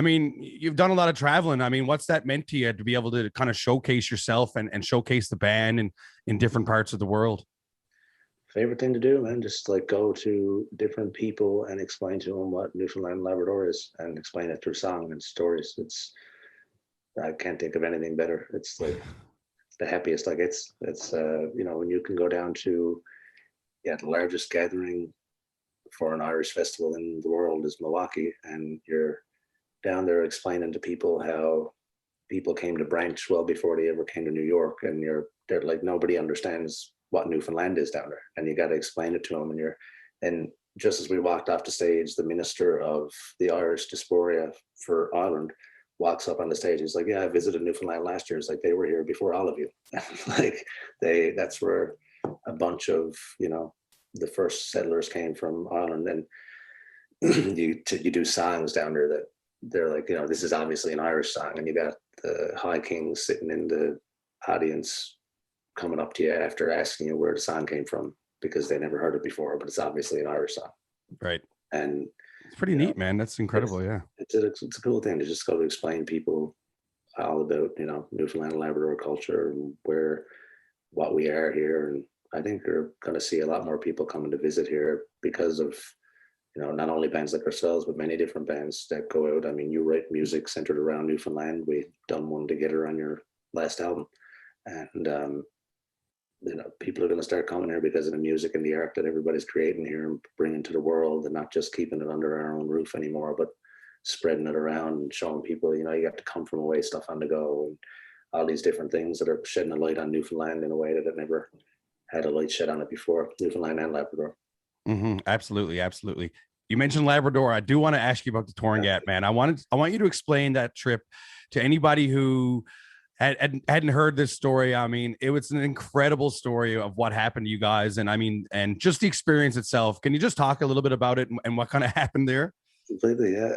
mean, you've done a lot of traveling. I mean, what's that meant to you to be able to kind of showcase yourself and showcase the band in different parts of the world? Favorite thing to do, man, just like go to different people and explain to them what Newfoundland and Labrador is, and explain it through song and stories. I can't think of anything better. It's like the happiest. Like it's when you can go down to the largest gathering for an Irish festival in the world is Milwaukee, and you're down there explaining to people how people came to Branch well before they ever came to New York, and they're like, nobody understands what Newfoundland is down there, and you got to explain it to them. And just as we walked off the stage, the minister of the Irish diaspora for Ireland walks up on the stage. He's like, yeah, I visited Newfoundland last year. It's like, they were here before all of you. Like that's where a bunch of the first settlers came from Ireland. And you do songs down there that they're like, this is obviously an Irish song, and you got the High Kings sitting in the audience coming up to you after asking you where the song came from, because they never heard it before, but it's obviously an Irish song. Right. And It's pretty you know, neat, man. That's incredible. Yeah. it's a cool thing to just go to explain people all about, Newfoundland and Labrador culture and what we are here. And I think we're going to see a lot more people coming to visit here because of, not only bands like ourselves, but many different bands that go out. I mean, you write music centered around Newfoundland. We've done one together on your last album. And, people are going to start coming here because of the music and the art that everybody's creating here and bringing to the world, and not just keeping it under our own roof anymore, but spreading it around and showing people, you got to come from away, stuff on the go, and all these different things that are shedding a light on Newfoundland in a way that it never had a light shed on it before, Newfoundland and Labrador. Absolutely. Absolutely. You mentioned Labrador. I do want to ask you about the Torngat, man. I want you to explain that trip to anybody who hadn't heard this story. I mean, it was an incredible story of what happened to you guys. And I mean, and just the experience itself. Can you just talk a little bit about it and what kind of happened there? Completely, yeah.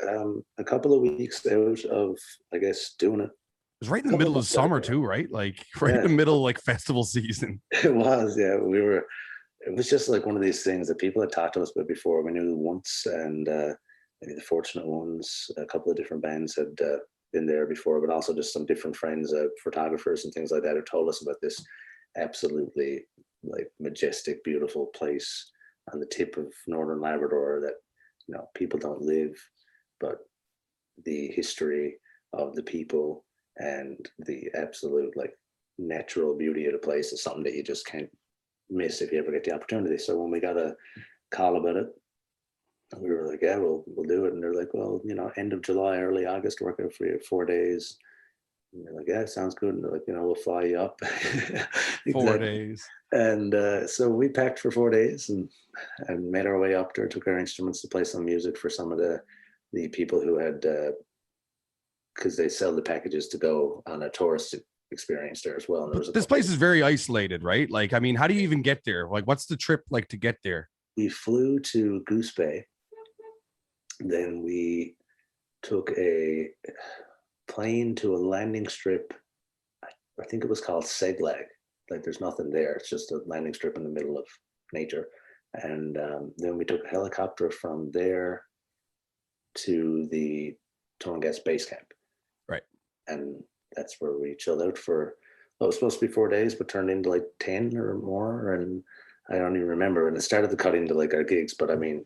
A couple of weeks out of, I guess, doing it. It was right in the middle of summer too, right? Like right in the middle of like festival season. It was, yeah. It was just like one of these things that people had talked to us about before. We knew once, and maybe the Fortunate Ones, a couple of different bands had been there before, but also just some different friends, photographers and things like that, who told us about this absolutely like majestic, beautiful place on the tip of northern Labrador that, people don't live, but the history of the people and the absolute like natural beauty of the place is something that you just can't miss if you ever get the opportunity. So when we got a call about it, we were like, yeah, we'll do it. And they're like, well, end of July, early August, work out for you 4 days. And they're like, yeah, sounds good. And they're like, we'll fly you up. Exactly. 4 days. And so we packed for 4 days and made our way up there, took our instruments to play some music for some of the people who had, because they sell the packages to go on a tourist experience there as well. And this place is very isolated, right? Like, I mean, how do you even get there? Like, what's the trip like to get there? We flew to Goose Bay. Then we took a plane to a landing strip. I think it was called Seglag. Like, there's nothing there. It's just a landing strip in the middle of nature. And then we took a helicopter from there to the Torngat base camp. Right. And that's where we chilled out for, it was supposed to be 4 days, but turned into like 10 or more. And I don't even remember. And it started to cut into like our gigs. But I mean,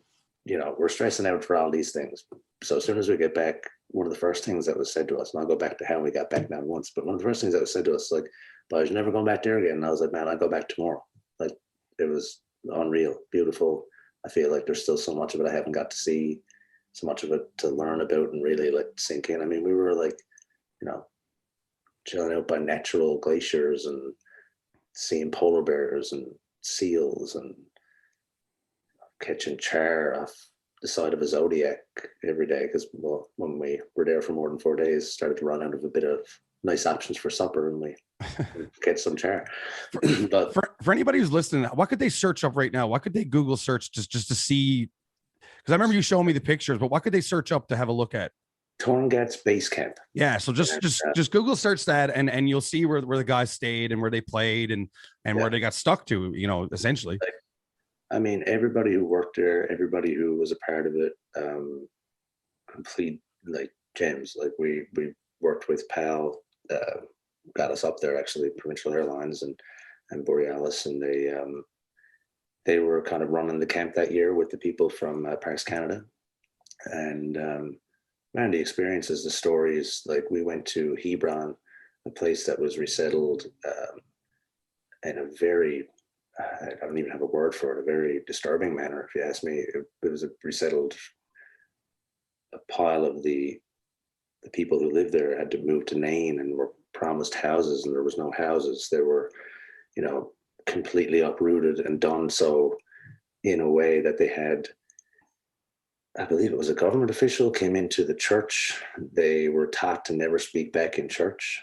we're stressing out for all these things. So as soon as we get back, one of the first things that was said to us, and I'll go back to how we got back now once, but one of the first things that was said to us, like, boys, you're never going back there again. And I was like, man, I'll go back tomorrow. Like, it was unreal, beautiful. I feel like there's still so much of it I haven't got to see, so much of it to learn about and really like sink in. I mean, we were like, chilling out by natural glaciers and seeing polar bears and seals and catching char off the side of a Zodiac every day, because when we were there for more than 4 days, started to run out of a bit of nice options for supper, and we get some char. But for anybody who's listening, what could they search up right now? What could they Google search just to see? Because I remember you showing me the pictures, but what could they search up to have a look at? Torngat's base camp. Yeah, so just Google search that, and you'll see where the guys stayed and where they played and where they got stuck to, essentially. I mean, everybody who worked there, everybody who was a part of it, complete like gems. Like we worked with PAL, got us up there, actually, Provincial Airlines and Borealis, and they were kind of running the camp that year with the people from Parks Canada. And man, the experiences, the stories, like we went to Hebron, a place that was resettled in a very, I don't even have a word for it, a very disturbing manner, if you ask me. It was a resettled, a pile of the people who lived there had to move to Nain and were promised houses, and there was no houses. They were, completely uprooted and done so in a way that they had, I believe it was a government official came into the church. They were taught to never speak back in church.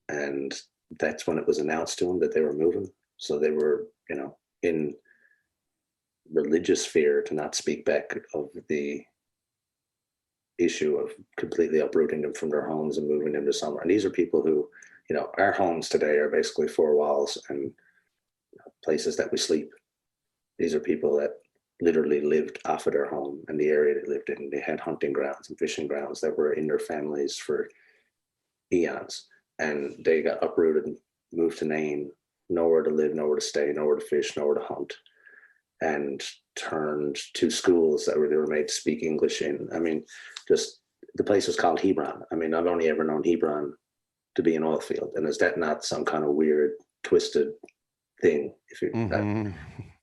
And that's when it was announced to them that they were moving. So they were, in religious fear to not speak back of the issue of completely uprooting them from their homes and moving them to somewhere. And these are people who, our homes today are basically 4 walls and places that we sleep. These are people that literally lived off of their home and the area they lived in. They had hunting grounds and fishing grounds that were in their families for eons. And they got uprooted and moved to Nain, nowhere to live, nowhere to stay, nowhere to fish, nowhere to hunt, and turned to schools that they were made to speak English in. I mean, just the place was called Hebron. I mean, I've only ever known Hebron to be an oil field. And is that not some kind of weird, twisted thing? If you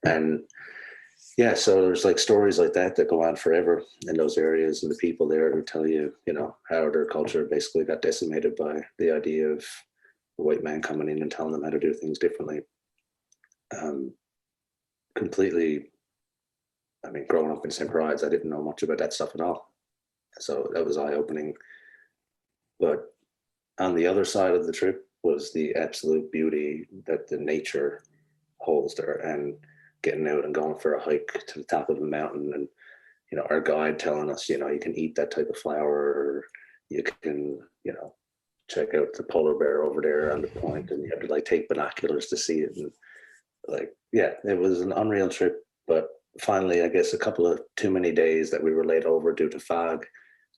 and yeah, so there's like stories like that go on forever in those areas, and the people there who tell you, you know, how their culture basically got decimated by the idea of a white man coming in and telling them how to do things differently. Completely, I mean, growing up in St. Bride's, I didn't know much about that stuff at all. So that was eye-opening. But on the other side of the trip was the absolute beauty that the nature holds there, and getting out and going for a hike to the top of a mountain, and, you know, our guide telling us, you know, you can eat that type of flower, or you can, you know, check out the polar bear over there on the point, and you have to like take binoculars to see it. And like, yeah, it was an unreal trip. But finally, I guess a couple of too many days that we were laid over due to fog,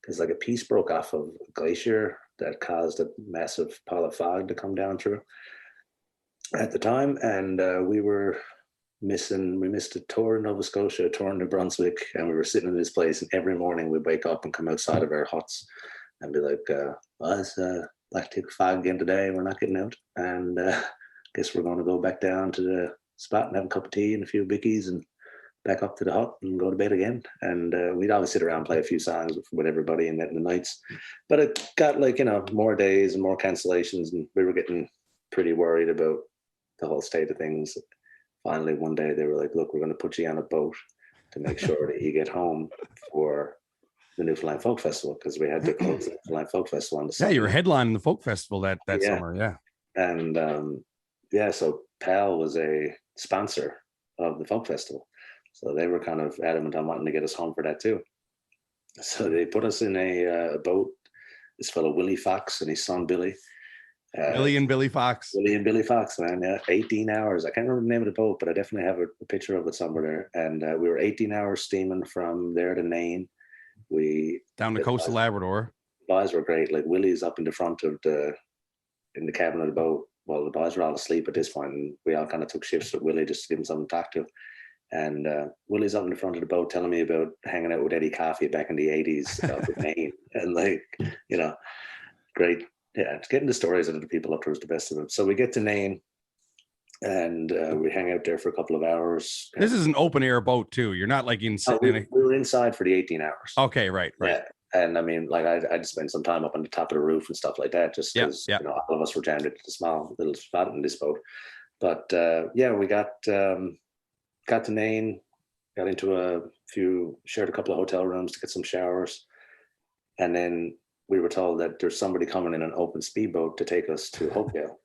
because like a piece broke off of a glacier that caused a massive pile of fog to come down through at the time. And we missed a tour in Nova Scotia, a tour in New Brunswick, and we were sitting in this place, and every morning we'd wake up and come outside of our huts and be like, well, it's lactic fog again today, we're not getting out, and guess we're going to go back down to the spot and have a cup of tea and a few bickies and back up to the hut and go to bed again. And we'd always sit around and play a few songs with everybody in the nights. But it got like, you know, more days and more cancellations, and we were getting pretty worried about the whole state of things. Finally, one day they were like, look, we're going to put you on a boat to make sure that you get home for the Newfoundland Folk Festival, because we had to close the Newfoundland Folk Festival on the Sunday. Yeah, you were headlining the folk festival that Yeah. summer, yeah. And so PAL was a sponsor of the folk festival, so they were kind of adamant on wanting to get us home for that too. So they put us in a boat. This fellow Willie Fox and his son Billy. Willie and Billy Fox, man. Yeah, 18 hours. I can't remember the name of the boat, but I definitely have a picture of it somewhere there. And we were 18 hours steaming from there to Nain. We down the coast of Labrador. The guys were great. Like Willie's up in the front of in the cabin of the boat. Well, the boys were all asleep at this point, and we all kind of took shifts with Willie just to give him something to talk to. And Willie's up in the front of the boat telling me about hanging out with Eddie Coffey back in the 80s up in Maine. And like, you know, great. Yeah, getting the stories out of the people up there is the best of them. So we get to Nain, and we hang out there for a couple of hours. This is an open air boat too. You're not like inside. We were inside for the 18 hours. Okay, right. Yeah. And I mean, like I'd spend some time up on the top of the roof and stuff like that, just because you know, all of us were jammed into the small little spot in this boat. But yeah, we got to Nain, got into shared a couple of hotel rooms to get some showers, and then we were told that there's somebody coming in an open speedboat to take us to Hopedale.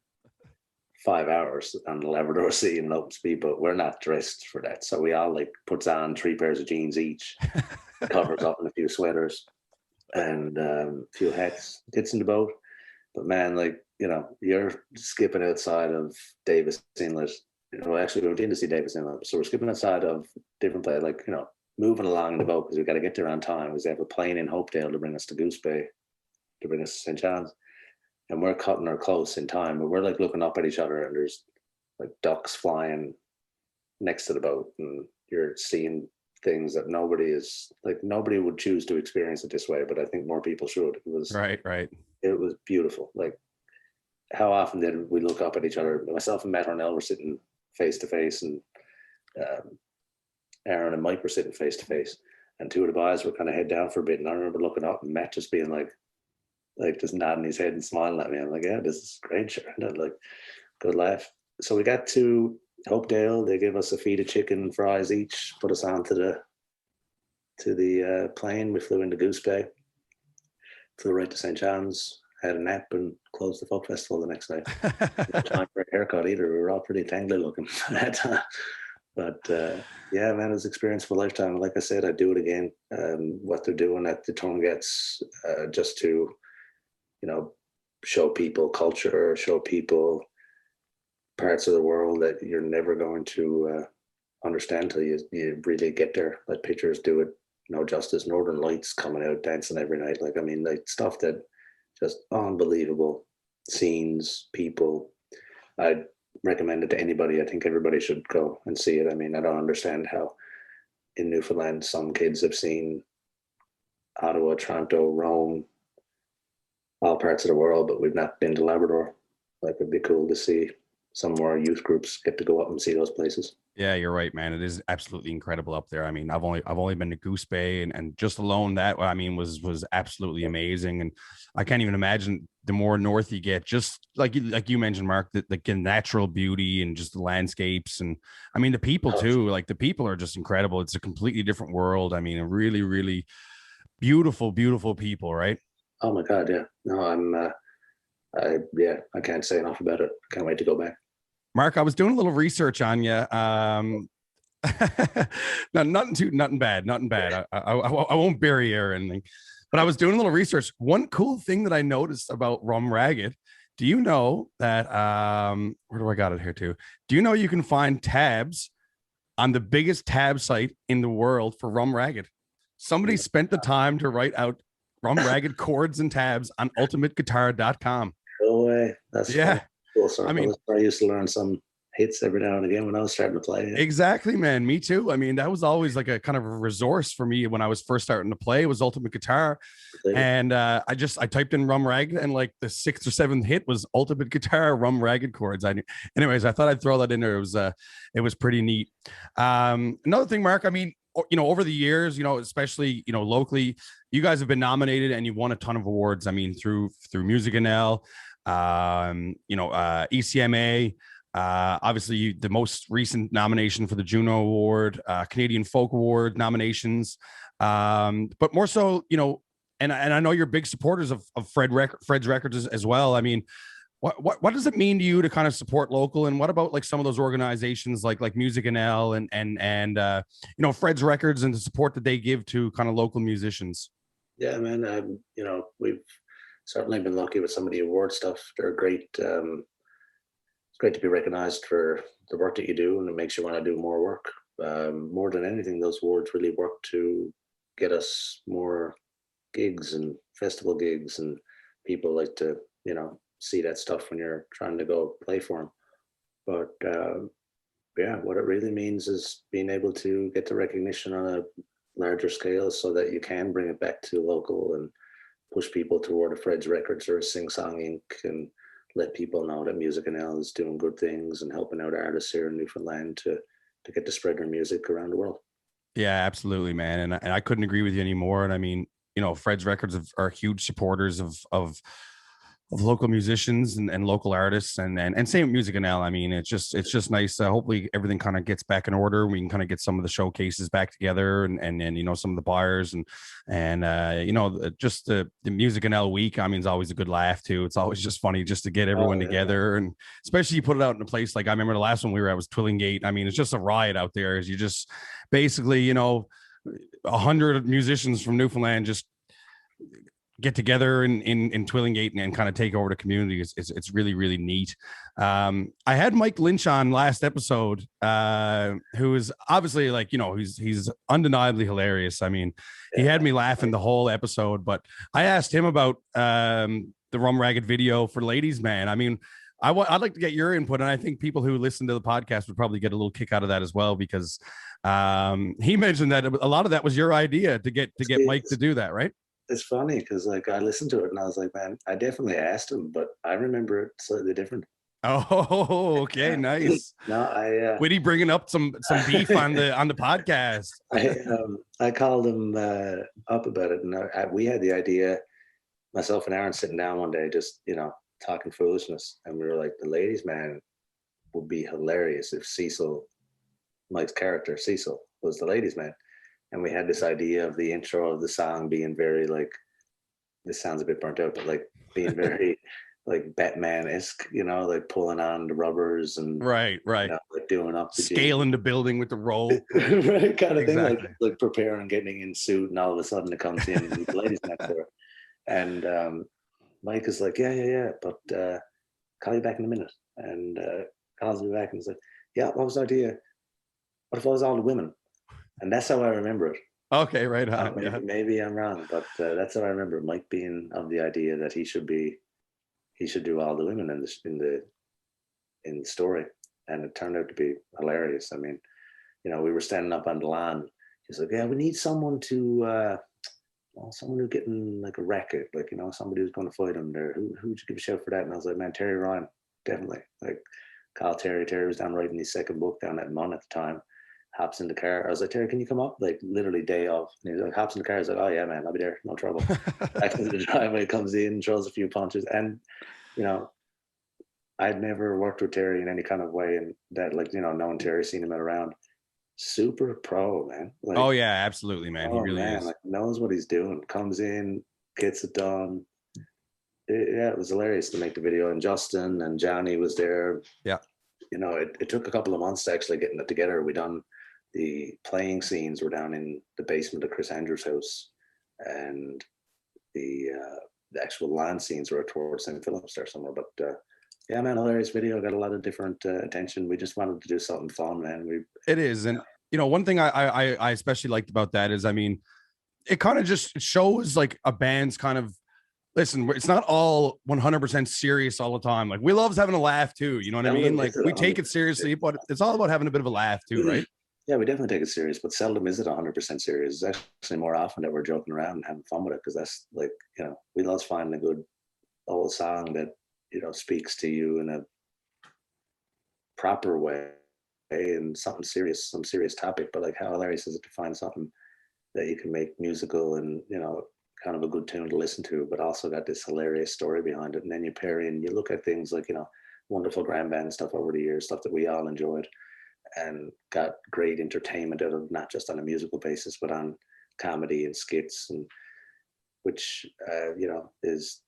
5 hours on the Labrador Sea in an open speedboat. We're not dressed for that, so we all like puts on 3 pairs of jeans each, covers up in a few sweaters and a few hats, gets in the boat. But man, like, you know, you're skipping outside of Davis Inlet. You know, actually we went in to see Davis Inlet, so we're skipping outside of different places, like, you know, moving along in the boat because we got to get there on time, because they have a plane in Hopedale to bring us to Goose Bay, to bring us to St. John's. And we're cutting her close in time, but we're like looking up at each other, and there's like ducks flying next to the boat, and you're seeing things that nobody would choose to experience it this way, but I think more people should. It was right. It was beautiful. Like, how often did we look up at each other? Myself and Matt Hornell were sitting face to face, and Aaron and Mike were sitting face to face, and 2 of the boys were kind of head down for a bit, and I remember looking up and Matt just being like just nodding his head and smiling at me. I'm like, yeah, this is great, sure. And like, good laugh. So we got to Hopedale. They gave us a feed of chicken and fries each, put us on to the plane. We flew into Goose Bay, flew right to St. John's, had a nap, and closed the folk festival the next night. No time for a haircut either. We were all pretty tangly looking at that time. But yeah, man, it was an experience of a lifetime. Like I said, I'd do it again. What they're doing at the Torngats, just to, you know, show people culture, show people parts of the world that you're never going to understand till you really get there. Like pictures do it no justice. Northern Lights coming out dancing every night. Like, I mean, like stuff that just unbelievable scenes, people. I'd recommend it to anybody. I think everybody should go and see it. I mean, I don't understand how in Newfoundland some kids have seen Ottawa, Toronto, Rome, all parts of the world, but we've not been to Labrador. Like, it'd be cool to see some more youth groups get to go up and see those places. Yeah, you're right, man. It is absolutely incredible up there. I mean, I've only been to Goose Bay, and just alone that, I mean, was absolutely amazing. And I can't even imagine the more north you get, just like you mentioned, Mark, the natural beauty and just the landscapes, and I mean the people too. Like the people are just incredible. It's a completely different world. I mean, a really, really beautiful, beautiful people, right? Oh my God, yeah. No, I can't say enough about it. I can't wait to go back. Mark, I was doing a little research on you. No, nothing bad. I won't bury you or anything. But I was doing a little research. One cool thing that I noticed about Rum Ragged. Do you know that? Where do I got it here too? Do you know you can find tabs on the biggest tab site in the world for Rum Ragged? Somebody spent the time to write out Rum Ragged chords and tabs on ultimateguitar.com. No way. That's yeah. Cool. I mean, I used to learn some hits every now and again when I was starting to play. Yeah. Exactly, man. Me too. I mean, that was always like a kind of a resource for me when I was first starting to play. It was Ultimate Guitar, and I typed in Rum Ragged, and like the 6th or 7th hit was Ultimate Guitar Rum Ragged chords. Anyways, I thought I'd throw that in there. It was pretty neat. Another thing, Mark. I mean, over the years, especially locally, you guys have been nominated and you won a ton of awards. I mean, through Music NL, ECMA. Obviously, the most recent nomination for the Juno Award, Canadian Folk Award nominations, but more so, and I know you're big supporters of Fred's Records as well. I mean, what does it mean to you to kind of support local, and what about like some of those organizations like Music NL and Fred's Records and the support that they give to kind of local musicians? Yeah, man. We've certainly been lucky with some of the award stuff. They're great. It's great to be recognized for the work that you do, and it makes you want to do more work. More than anything, those awards really work to get us more gigs and festival gigs, and people like to, see that stuff when you're trying to go play for them. But what it really means is being able to get the recognition on a larger scale so that you can bring it back to local and push people toward a Fred's Records or a Sing Song Inc. and let people know that Music NL is doing good things and helping out artists here in Newfoundland to get to spread their music around the world. Yeah, absolutely, man. And I couldn't agree with you anymore. And I mean, Fred's Records are huge supporters of local musicians and local artists and same with Music NL. I mean, it's just nice. Hopefully everything kind of gets back in order. We can kind of get some of the showcases back together and some of the buyers and just the Music NL week. I mean, it's always a good laugh too. It's always just funny just to get everyone together, and especially you put it out in a place like I remember the last one we were at was Twillingate. I mean, it's just a riot out there. As you just basically 100 musicians from Newfoundland just get together in Twillingate and kind of take over the community. It's really, really neat. I had Mike Lynch on last episode, who is obviously he's undeniably hilarious. I mean, he had me laughing the whole episode, but I asked him about the Rum Ragged video for Ladies Man. I mean, I'd like to get your input, and I think people who listen to the podcast would probably get a little kick out of that as well, because he mentioned that a lot of that was your idea to get Mike to do that, right? It's funny because I listened to it and I was like, man, I definitely asked him, but I remember it slightly different. Oh, okay, nice. No, Whitty bringing up some beef on the podcast. I called him up about it, and we had the idea, myself and Aaron sitting down one day, just talking foolishness, and we were like, the Ladies Man would be hilarious if Mike's character Cecil was the Ladies Man. And we had this idea of the intro of the song being very this sounds a bit burnt out, but being very like Batman-esque, like pulling on the rubbers and right, doing up the scaling the building with the roll, right, kind of thing, like preparing, getting in suit, and all of a sudden it comes in and the Ladies next door, and Mike is like, yeah, but call you back in a minute, and calls me back and he's like, yeah, what was the idea? what if I was all the women? And that's how I remember it. Okay, right on. Maybe I'm wrong, but that's how I remember Mike being of the idea that he should do all the women in the story, and it turned out to be hilarious. I mean, we were standing up on the lawn. He's like, "Yeah, we need someone to, someone who's getting like a record, like somebody who's going to fight him there. Who would you give a shout for that?" And I was like, "Man, Terry Ryan, definitely. Like, call Terry. Terry was down writing his second book down at Mon at the time." Hops in the car. I was like, "Terry, can you come up?" Like literally day off. And he's like, hops in the car. He's like, "Oh yeah, man, I'll be there. No trouble." Back into the driveway, comes in, throws a few punches. And, I'd never worked with Terry in any kind of way. And that, like, knowing Terry, seen him around, super pro, man. Like, oh yeah, absolutely, man. He really is. Like, knows what he's doing. Comes in, gets it done. It was hilarious to make the video. And Justin and Johnny was there. Yeah. It took a couple of months to actually getting it together. We done the playing scenes were down in the basement of Chris Andrews' house, and the actual land scenes were towards St. Philip's there somewhere. But yeah, man, hilarious video. Got a lot of different attention. We just wanted to do something fun, man. It is, and one thing I especially liked about that is, I mean, it kind of just shows like a band's kind of. Listen, it's not all 100% serious all the time. Like, we love having a laugh too. You know what I mean? Like, we take it seriously, but it's all about having a bit of a laugh too, right? Yeah, we definitely take it serious, but seldom is it 100% serious. It's actually more often that we're joking around and having fun with it, because that's like, we love finding a good old song that, speaks to you in a proper way and something serious, some serious topic. But like, how hilarious is it to find something that you can make musical and, kind of a good tune to listen to, but also got this hilarious story behind it. And then you pair in, you look at things like, wonderful grand band stuff over the years, stuff that we all enjoyed and got great entertainment out of, not just on a musical basis, but on comedy and skits, and which, is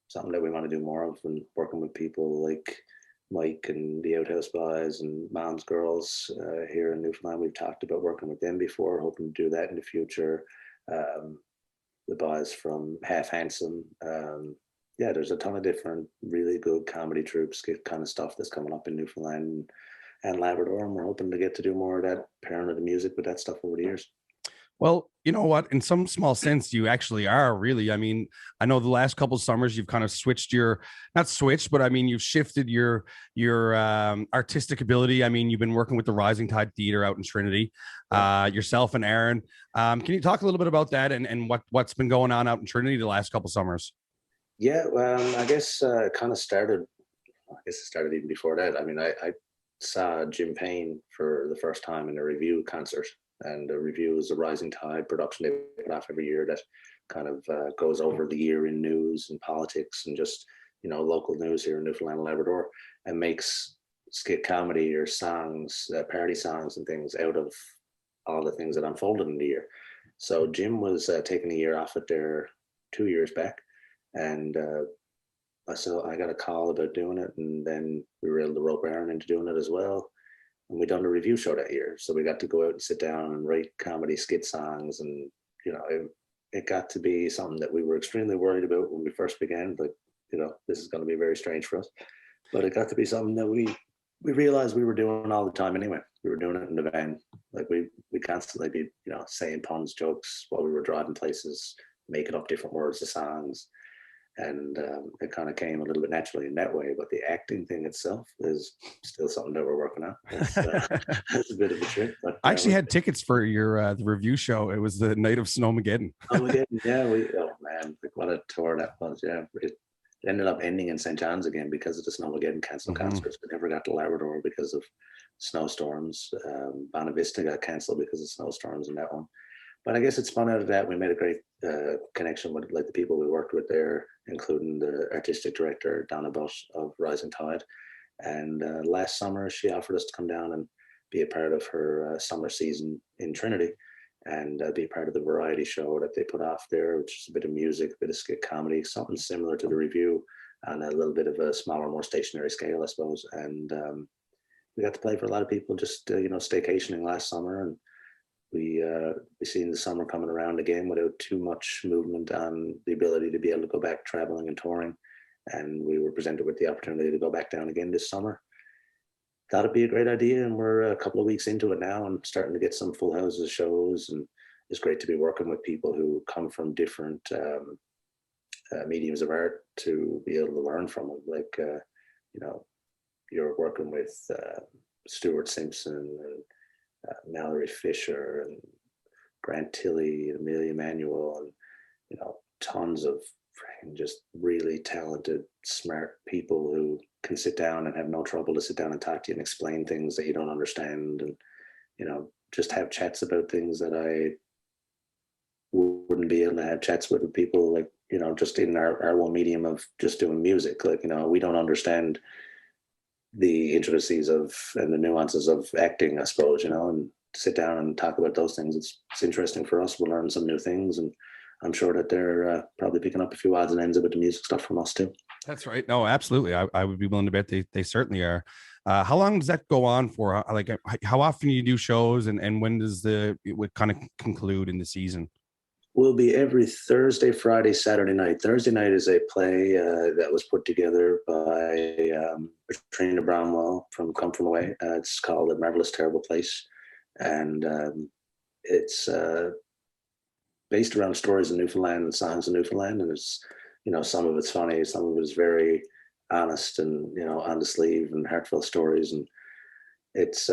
something that we want to do more of, and working with people like Mike and the Outhouse Boys and Mom's Girls here in Newfoundland. We've talked about working with them before, hoping to do that in the future. The boys from Half Handsome. Yeah, there's a ton of different really good comedy troupes, kind of stuff that's coming up in Newfoundland and Labrador, and we're hoping to get to do more of that, pairing of the music with that stuff over the years. Well, you know what? In some small sense, you actually are really. I mean, I know the last couple of summers you've kind of switched not switched, but I mean, you've shifted your artistic ability. I mean, you've been working with the Rising Tide Theater out in Trinity, yourself and Aaron. Can you talk a little bit about that and what's been going on out in Trinity the last couple of summers? Yeah, well, I guess it kind of started. I guess it started even before that. I mean, I saw Jim Payne for the first time in a review concert. And the review is a Rising Tide production they put off every year that kind of goes over the year in news and politics and just, local news here in Newfoundland and Labrador, and makes skit comedy or songs, parody songs and things out of all the things that unfolded in the year. So Jim was taking a year off it there 2 years back. And so I got a call about doing it. And then we were able to rope Aaron into doing it as well. And we done a review show that year, so we got to go out and sit down and write comedy skit songs, and it got to be something that we were extremely worried about when we first began. Like, this is going to be very strange for us, but it got to be something that we realized we were doing all the time anyway. We were doing it in the van, like we constantly be saying puns, jokes while we were driving places, making up different words to songs. And it kind of came a little bit naturally in that way. But the acting thing itself is still something that we're working on. It's a bit of a trick. But I actually had tickets for your the review show. It was the night of Snowmageddon. Yeah. Oh man, like what a tour that was. Yeah, it ended up ending in St. John's again because of the Snowmageddon canceled concerts. We never got to Labrador because of snowstorms. Bonavista got canceled because of snowstorms in that one. But I guess it spun out of that. We made a great connection with like the people we worked with there, including the artistic director, Donna Bush of Rising Tide. And last summer, she offered us to come down and be a part of her summer season in Trinity and be part of the variety show that they put off there, which is a bit of music, a bit of skit comedy, something similar to the review on a little bit of a smaller, more stationary scale, I suppose. And we got to play for a lot of people just, staycationing last summer. And we seen the summer coming around again without too much movement on the ability to be able to go back traveling and touring. And we were presented with the opportunity to go back down again this summer. that'd be a great idea. And we're a couple of weeks into it now and starting to get some full houses shows. And it's great to be working with people who come from different mediums of art to be able to learn from them. Like, you're working with Stuart Simpson and Mallory Fisher and Grant Tilley and Amelia Manuel and, tons of just really talented, smart people who can sit down and have no trouble to sit down and talk to you and explain things that you don't understand, and just have chats about things that I wouldn't be able to have chats with people, like, just in our one medium of just doing music. Like, we don't understand the intricacies of and the nuances of acting, I suppose, and sit down and talk about those things. It's interesting for us. We'll learn some new things, and I'm sure that they're probably picking up a few odds and ends about the music stuff from us too. That's right. No, absolutely. I would be willing to bet they certainly are. How long does that go on for? Like, how often do you do shows, and when does it would kind of conclude in the season? Will be every Thursday, Friday, Saturday night. Thursday night is a play that was put together by Trina Brownwell from Come From Away. It's called A Marvelous Terrible Place. And it's based around stories in Newfoundland and songs in Newfoundland. And it's, some of it's funny, some of it is very honest and, on the sleeve and heartfelt stories. And it's,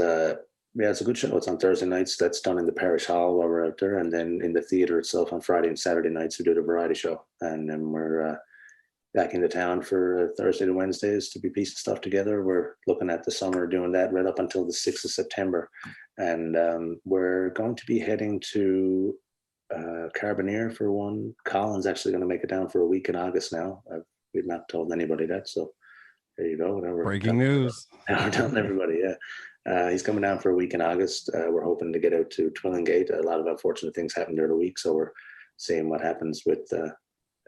it's a good show. It's on Thursday nights. That's done in the parish hall while we're out there. And then in the theater itself on Friday and Saturday nights, we do the variety show. And then we're back into town for Thursday to Wednesdays to be piecing stuff together. We're looking at the summer doing that right up until the 6th of September. And we're going to be heading to Carbonear for one. Colin's actually going to make it down for a week in August now. We've not told anybody that, so there you go. Breaking news. We're telling everybody, yeah. He's coming down for a week in August. We're hoping to get out to Twillingate. A lot of unfortunate things happened during the week, so we're seeing what happens with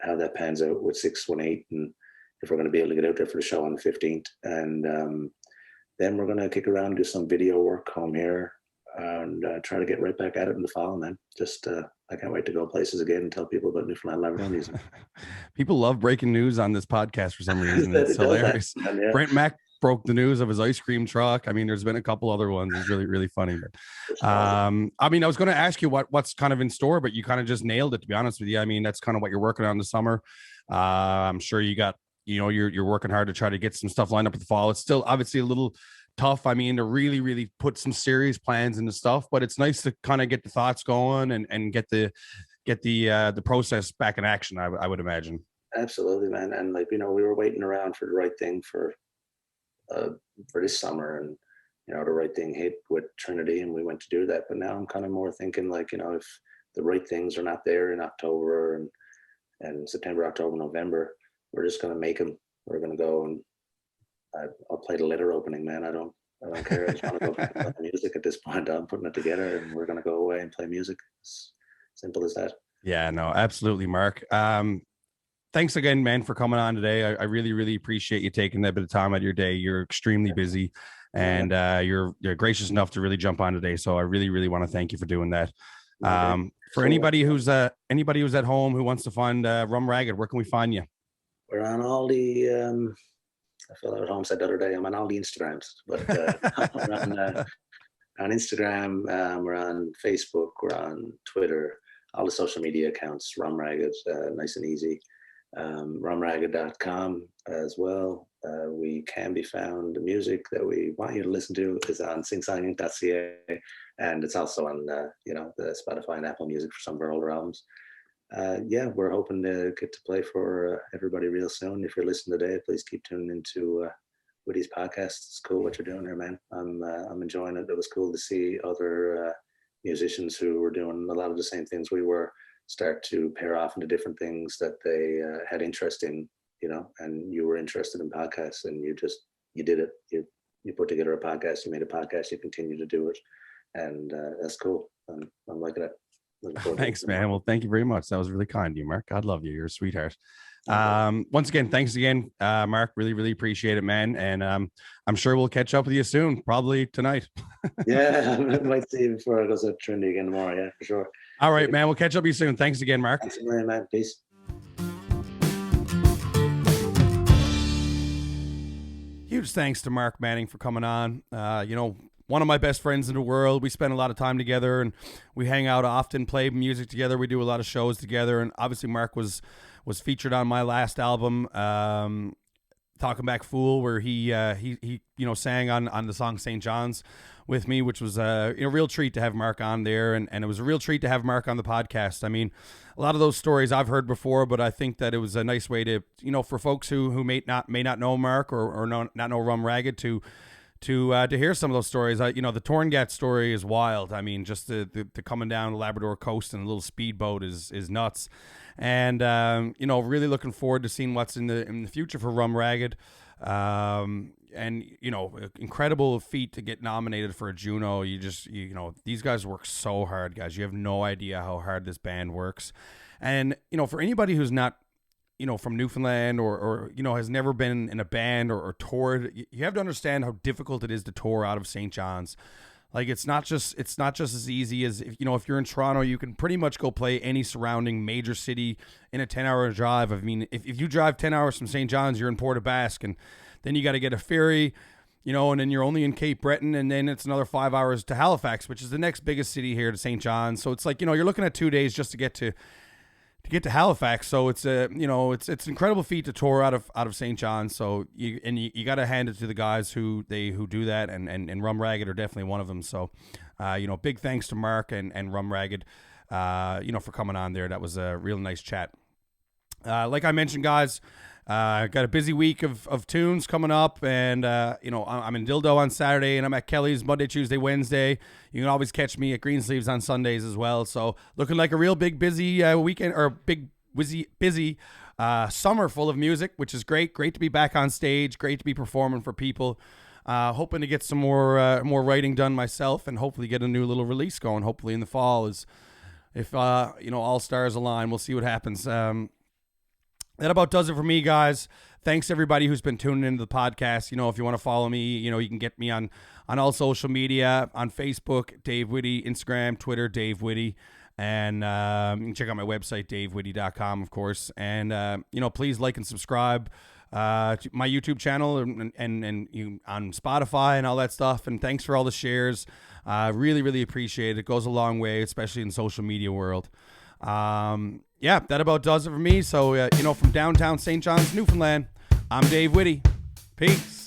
how that pans out with 618, and if we're going to be able to get out there for the show on the 15th. And then we're going to kick around and do some video work home here and try to get right back at it in the fall, man. Just I can't wait to go places again and tell people about Newfoundland Labrador music. People love breaking news on this podcast for some reason. It's hilarious. Yeah. Brent Mack broke the news of his ice cream truck. I mean, there's been a couple other ones. It's really, really funny. But I was going to ask you what's kind of in store, but you kind of just nailed it, to be honest with you. I mean, that's kind of what you're working on this summer. I'm sure you got, you're working hard to try to get some stuff lined up for the fall. It's still obviously a little tough. I mean, to really, really put some serious plans into stuff, but it's nice to kind of get the thoughts going and get the process back in action. I would imagine. Absolutely, man. And we were waiting around for the right thing for this summer, and the right thing hit with Trinity, and we went to do that. But now I'm kind of more thinking if the right things are not there in October and September, October, November, we're just going to make them. We're going to go and I'll play the letter opening, man. I don't care. I just want to go back and play music at this point. I'm putting it together, and we're going to go away and play music. It's simple as that. Yeah, no, absolutely, Mark. Thanks again, man, for coming on today. I really, really appreciate you taking that bit of time out of your day. You're extremely busy, and you're gracious enough to really jump on today. So I really, really want to thank you for doing that. For anybody who's at home who wants to find Rum Ragged, where can we find you? We're on all the I fell out at home said the other day, I'm on all the Instagrams, but we're on Instagram, we're on Facebook, we're on Twitter, all the social media accounts, Rum Ragged, nice and easy. Rumragged.com as well. We can be found. The music that we want you to listen to is on singsonginc.ca, and it's also on the Spotify and Apple Music for some of our older albums. We're hoping to get to play for everybody real soon. If you're listening today, please keep tuning into Whitty's podcast. It's cool what you're doing here, man. I'm enjoying it. It was cool to see other musicians who were doing a lot of the same things we were start to pair off into different things that they had interest in, and you were interested in podcasts, and you did it. You put together a podcast, you made a podcast, you continue to do it, and that's cool. I'm liking it. Thanks, man. Well, thank you very much. That was really kind of you, Mark. God love you. You're a sweetheart. Once again, thanks again, Mark. Really, really appreciate it, man. And I'm sure we'll catch up with you soon, probably tonight. Yeah, I might see you before I go to Trinity again tomorrow. Yeah, for sure. All right, man. We'll catch up with you soon. Thanks again, Mark. Thanks, man. Peace. You huge thanks to Mark Manning for coming on. One of my best friends in the world. We spend a lot of time together, and we hang out often, play music together. We do a lot of shows together, and obviously Mark was featured on my last album, Talking Back Fool, where he sang on the song St. John's with me, which was a real treat to have Mark on there, and it was a real treat to have Mark on the podcast. I mean, a lot of those stories I've heard before, but I think that it was a nice way to, for folks who may not know Mark or not know Rum Ragged to hear some of those stories. The Torngat story is wild. I mean, just the coming down the Labrador coast in a little speedboat is nuts. And, really looking forward to seeing what's in the future for Rum Ragged. Incredible feat to get nominated for a Juno. These guys work so hard, guys. You have no idea how hard this band works. And, for anybody who's not, from Newfoundland or has never been in a band or toured, you have to understand how difficult it is to tour out of St. John's. Like, it's not just as easy as, if you're in Toronto, you can pretty much go play any surrounding major city in a 10-hour drive. I mean, if you drive 10 hours from St. John's, you're in Port aux Basques, and then you got to get a ferry, and then you're only in Cape Breton, and then it's another 5 hours to Halifax, which is the next biggest city here to St. John's. So it's like, you're looking at 2 days just to get to Halifax. So it's it's an incredible feat to tour out of St. John's. So you got to hand it to the guys who do that, and Rum Ragged are definitely one of them. So big thanks to Mark and Rum Ragged for coming on there. That was a real nice chat. Like I mentioned, guys, got a busy week of tunes coming up, and I'm in Dildo on Saturday, and I'm at Kelly's Monday, Tuesday, Wednesday. You can always catch me at Greensleeves on Sundays as well. So looking like a real big busy weekend, or big busy summer full of music, which is great. Great to be back on stage. Great to be performing for people. Hoping to get some more writing done myself, and hopefully get a new little release going. Hopefully in the fall, if all stars align. We'll see what happens. That about does it for me, guys. Thanks everybody who's been tuning into the podcast. If you want to follow me, you can get me on all social media, on Facebook, Dave Whitty, Instagram, Twitter, Dave Whitty, and you can check out my website, davewhitty.com, of course. And please like and subscribe to my YouTube channel and on Spotify and all that stuff. And thanks for all the shares. Really, really appreciate it. It goes a long way, especially in the social media world. That about does it for me. So, from downtown St. John's, Newfoundland, I'm Dave Whitty. Peace.